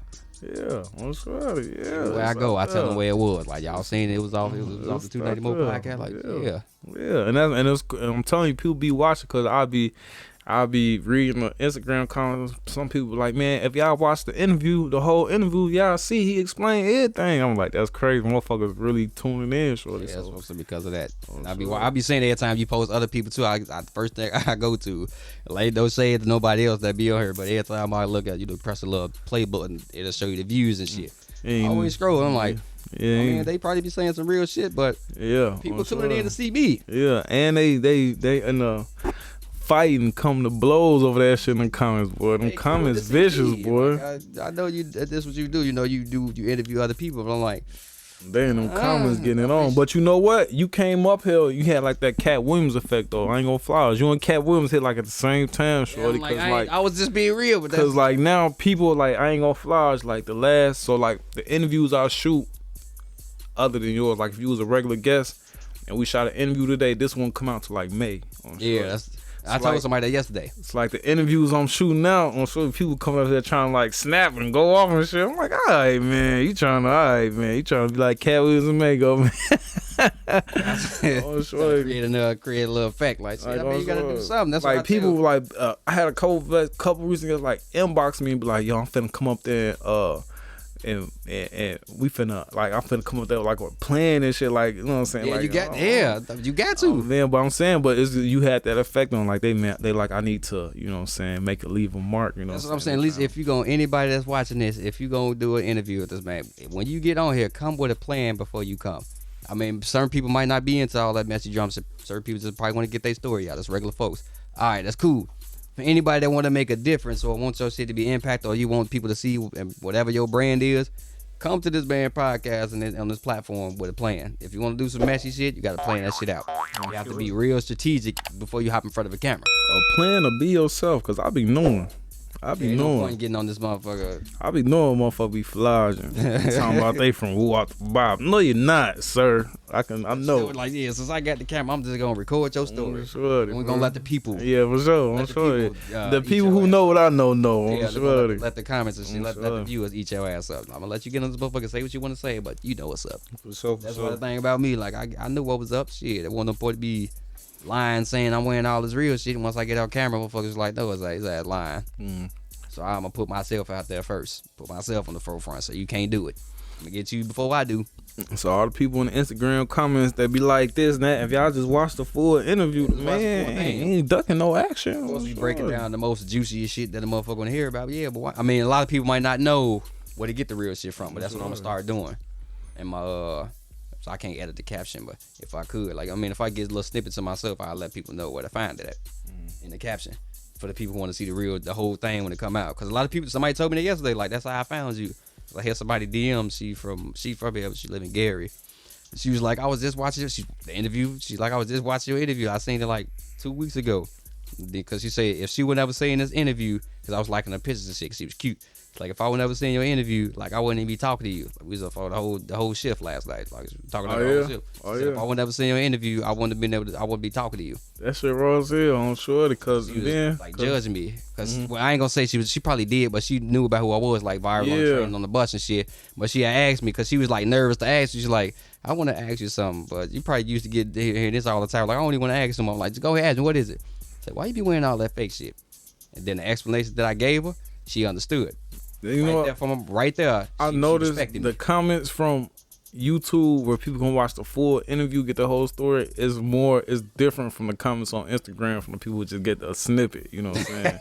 Yeah, I'm sure. Yeah. Where I go, I tell them where it was. Like, y'all seen it was off the 290 more podcast. Like, yeah, and I'm telling you, people be watching because I'll be reading the Instagram comments. Some people like, man, if y'all watch the whole interview, y'all see he explained everything. I'm like, that's crazy. Motherfuckers really tuning in, shorty. Yeah, that's because of that. I be saying every time you post other people too. First thing I go to, like, don't say it to nobody else that be on here, but every time I look at press a little play button, it'll show you the views and shit. I always scroll. I'm like, Yeah, I mean, they probably be saying some real shit, but yeah, people tuning in to see me. Yeah, and they in the fighting, come to blows over that shit in the comments, boy. Them comments vicious, boy. Like, I know you. That's what you do. You know, you interview other people, but I'm like, they in them comments getting it on. But you know what? You came up here, you had like that Cat Williams effect though. I ain't gonna fly. You and Cat Williams hit like at the same time, shorty. Yeah, I was just being real with that. Cause like now people like I ain't gonna fly. Like the last, so like the interviews I shoot, other than yours, like if you was a regular guest and we shot an interview today, this one come out to like May. Yeah, I told somebody that yesterday. It's like the interviews I'm shooting now on so people coming up there trying to like snap and go off and shit. I'm like, all right, man, you trying to be like Cat Williams and Mago, man. Create a little effect, like, shit, I mean, you gotta do something. That's like what people like. I had a couple weeks ago like inbox me and be like, yo, I'm finna come up there and we finna like I'm finna come up there like with a plan and shit, like, you know what I'm saying? Yeah, like, you got to. Man, but I'm saying, but you had that effect on like they like I need to, you know what I'm saying, make it leave a mark, you know. That's what I'm saying. At least if you gonna anybody that's watching this, if you gonna do an interview with this man, when you get on here, come with a plan before you come. I mean, certain people might not be into all that messy drums. Certain people just probably want to get their story out. That's regular folks. All right, that's cool. For anybody that want to make a difference or wants your shit to be impacted or you want people to see whatever your brand is, come to this band podcast and on this platform with a plan. If you want to do some messy shit, you got to plan that shit out. You have to be real strategic before you hop in front of a camera. A plan to be yourself, because I be knowing. No point getting on this motherfucker. I be knowing motherfucker be flogging. Talking about they from Woo Out the Bob. No, you're not, sir. I know. Like, yeah, since I got the camera, I'm just gonna record your story. Sure, we're gonna let the people. Yeah, for sure. I'm sure. The people who know what I know. Yeah, I'm sure. Let the comments and shit, let the viewers eat your ass up. I'm gonna let you get on this motherfucker, say what you want to say, but you know what's up. For sure. That's one thing about me. Like, I knew what was up. Shit, it wasn't no point to be lying, saying I'm wearing all this real shit. And once I get on camera, motherfuckers like, no, it's that lying. So I'm gonna put myself out there first. Put myself on the forefront. So you can't do it. I'm gonna get you before I do. So all the people in the Instagram comments that be like this and that, if y'all just watch the full interview, man, ain't ducking no action. Of course, we breaking down the most juiciest shit that the motherfucker wanna hear about. Yeah, but I mean, a lot of people might not know where to get the real shit from, but that's what I'm gonna start doing. And my so I can't edit the caption, but if I could, like, I mean, if I get little snippets of myself, I'll let people know where to find it at in the caption. For the people who want to see the whole thing when it come out, because a lot of people, somebody told me that yesterday, like, that's how I found you. I had somebody DM, she from here, she live in Gary. She was like, I was just watching the interview. She's like, I was just watching your interview. I seen it like 2 weeks ago, because she said if she would never say in this interview, because I was liking her pictures and shit, because she was cute. Like, if I would never seen your interview, like, I wouldn't even be talking to you. Like, we was up for the whole shift last night, like, talking about the whole shift. If I would never seen your interview, I wouldn't have been able to. I wouldn't be talking to you. That shit raw as hell, I'm sure, because she was like judging me, because well, I ain't gonna say she probably did, but she knew about who I was, like viral on the bus and shit. But she had asked me, because she was like nervous to ask. She's like, I want to ask you something, but you probably used to get hear this all the time. Like, I only want to ask someone. I'm like, just go ahead, ask me, what is it? I said, why you be wearing all that fake shit? And then the explanation that I gave her, she understood. You know what? From right there, I noticed the comments from YouTube where people can watch the full interview, get the whole story, is different from the comments on Instagram from the people who just get a snippet. You know what I'm saying?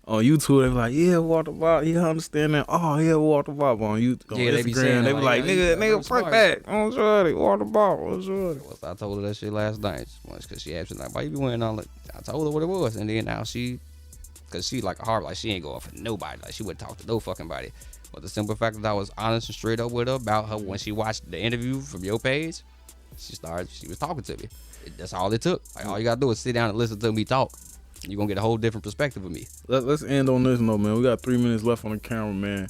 On YouTube, they be like, yeah, Walter Bob, yeah, I understand that. Oh, yeah, Walter Bob. On Instagram, they be like, nigga, fuck that. I'm sorry, Walter Bob. I'm sorry. I told her that shit last night because she asked me, like, why you be wearing all that? I told her what it was, and then now because she like a heart, like, she ain't going for nobody. Like, she wouldn't talk to no fucking body. But the simple fact that I was honest and straight up with her about her when she watched the interview from your page, she was talking to me. That's all it took. Like, all you gotta do is sit down and listen to me talk. You're gonna get a whole different perspective of me. Let's end on this note, man. We got 3 minutes left on the camera, man.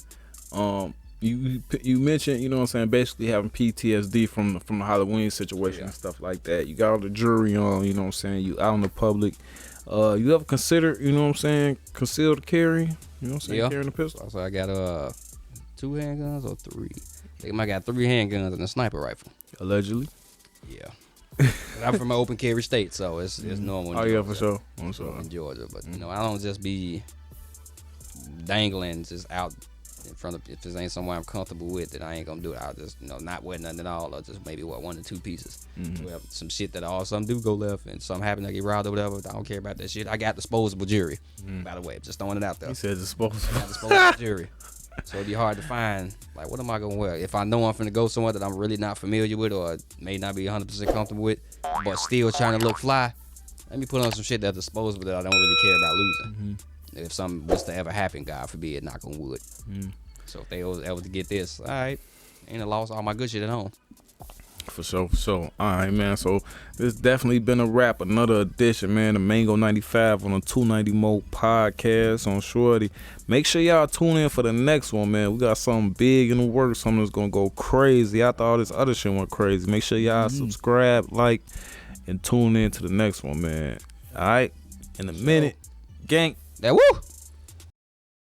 You mentioned, you know what I'm saying, basically having PTSD from the Halloween situation and stuff like that. You got all the jury on, you know what I'm saying, you out in the public. You ever consider, you know what I'm saying, concealed carry? You know what I'm saying, carrying a pistol? So I got 2 handguns or 3. I think I got 3 handguns and a sniper rifle. Allegedly. Yeah. I'm from an open carry state, so it's normal. Oh yeah, for sure. In Georgia, but you know, I don't just be dangling just out in front of. If this ain't somewhere I'm comfortable with, then I ain't gonna do it. I'll just, you know, not wear nothing at all, or just maybe 1 or 2 pieces. Well, some shit that all some do go left, and something happen to get robbed or whatever. I don't care about that shit. I got disposable jewelry. By the way, just throwing it out there. He said disposable. I got disposable jewelry. So it'd be hard to find, like, what am I gonna wear? If I know I'm finna go somewhere that I'm really not familiar with or may not be 100% comfortable with, but still trying to look fly, let me put on some shit that's disposable that I don't really care about losing. If something was to ever happen, God forbid, knock on wood. So if they was able to get this, all right, ain't I lost all my good shit at home. For sure, for sure. All right, man. So this definitely been a wrap. Another edition, man. The Mango 95 on the 290 Mo podcast on Shorty. Make sure y'all tune in for the next one, man. We got something big in the works. Something that's gonna go crazy after all this other shit went crazy. Make sure y'all subscribe, like, and tune in to the next one, man. All right. In a minute, gang. That woo.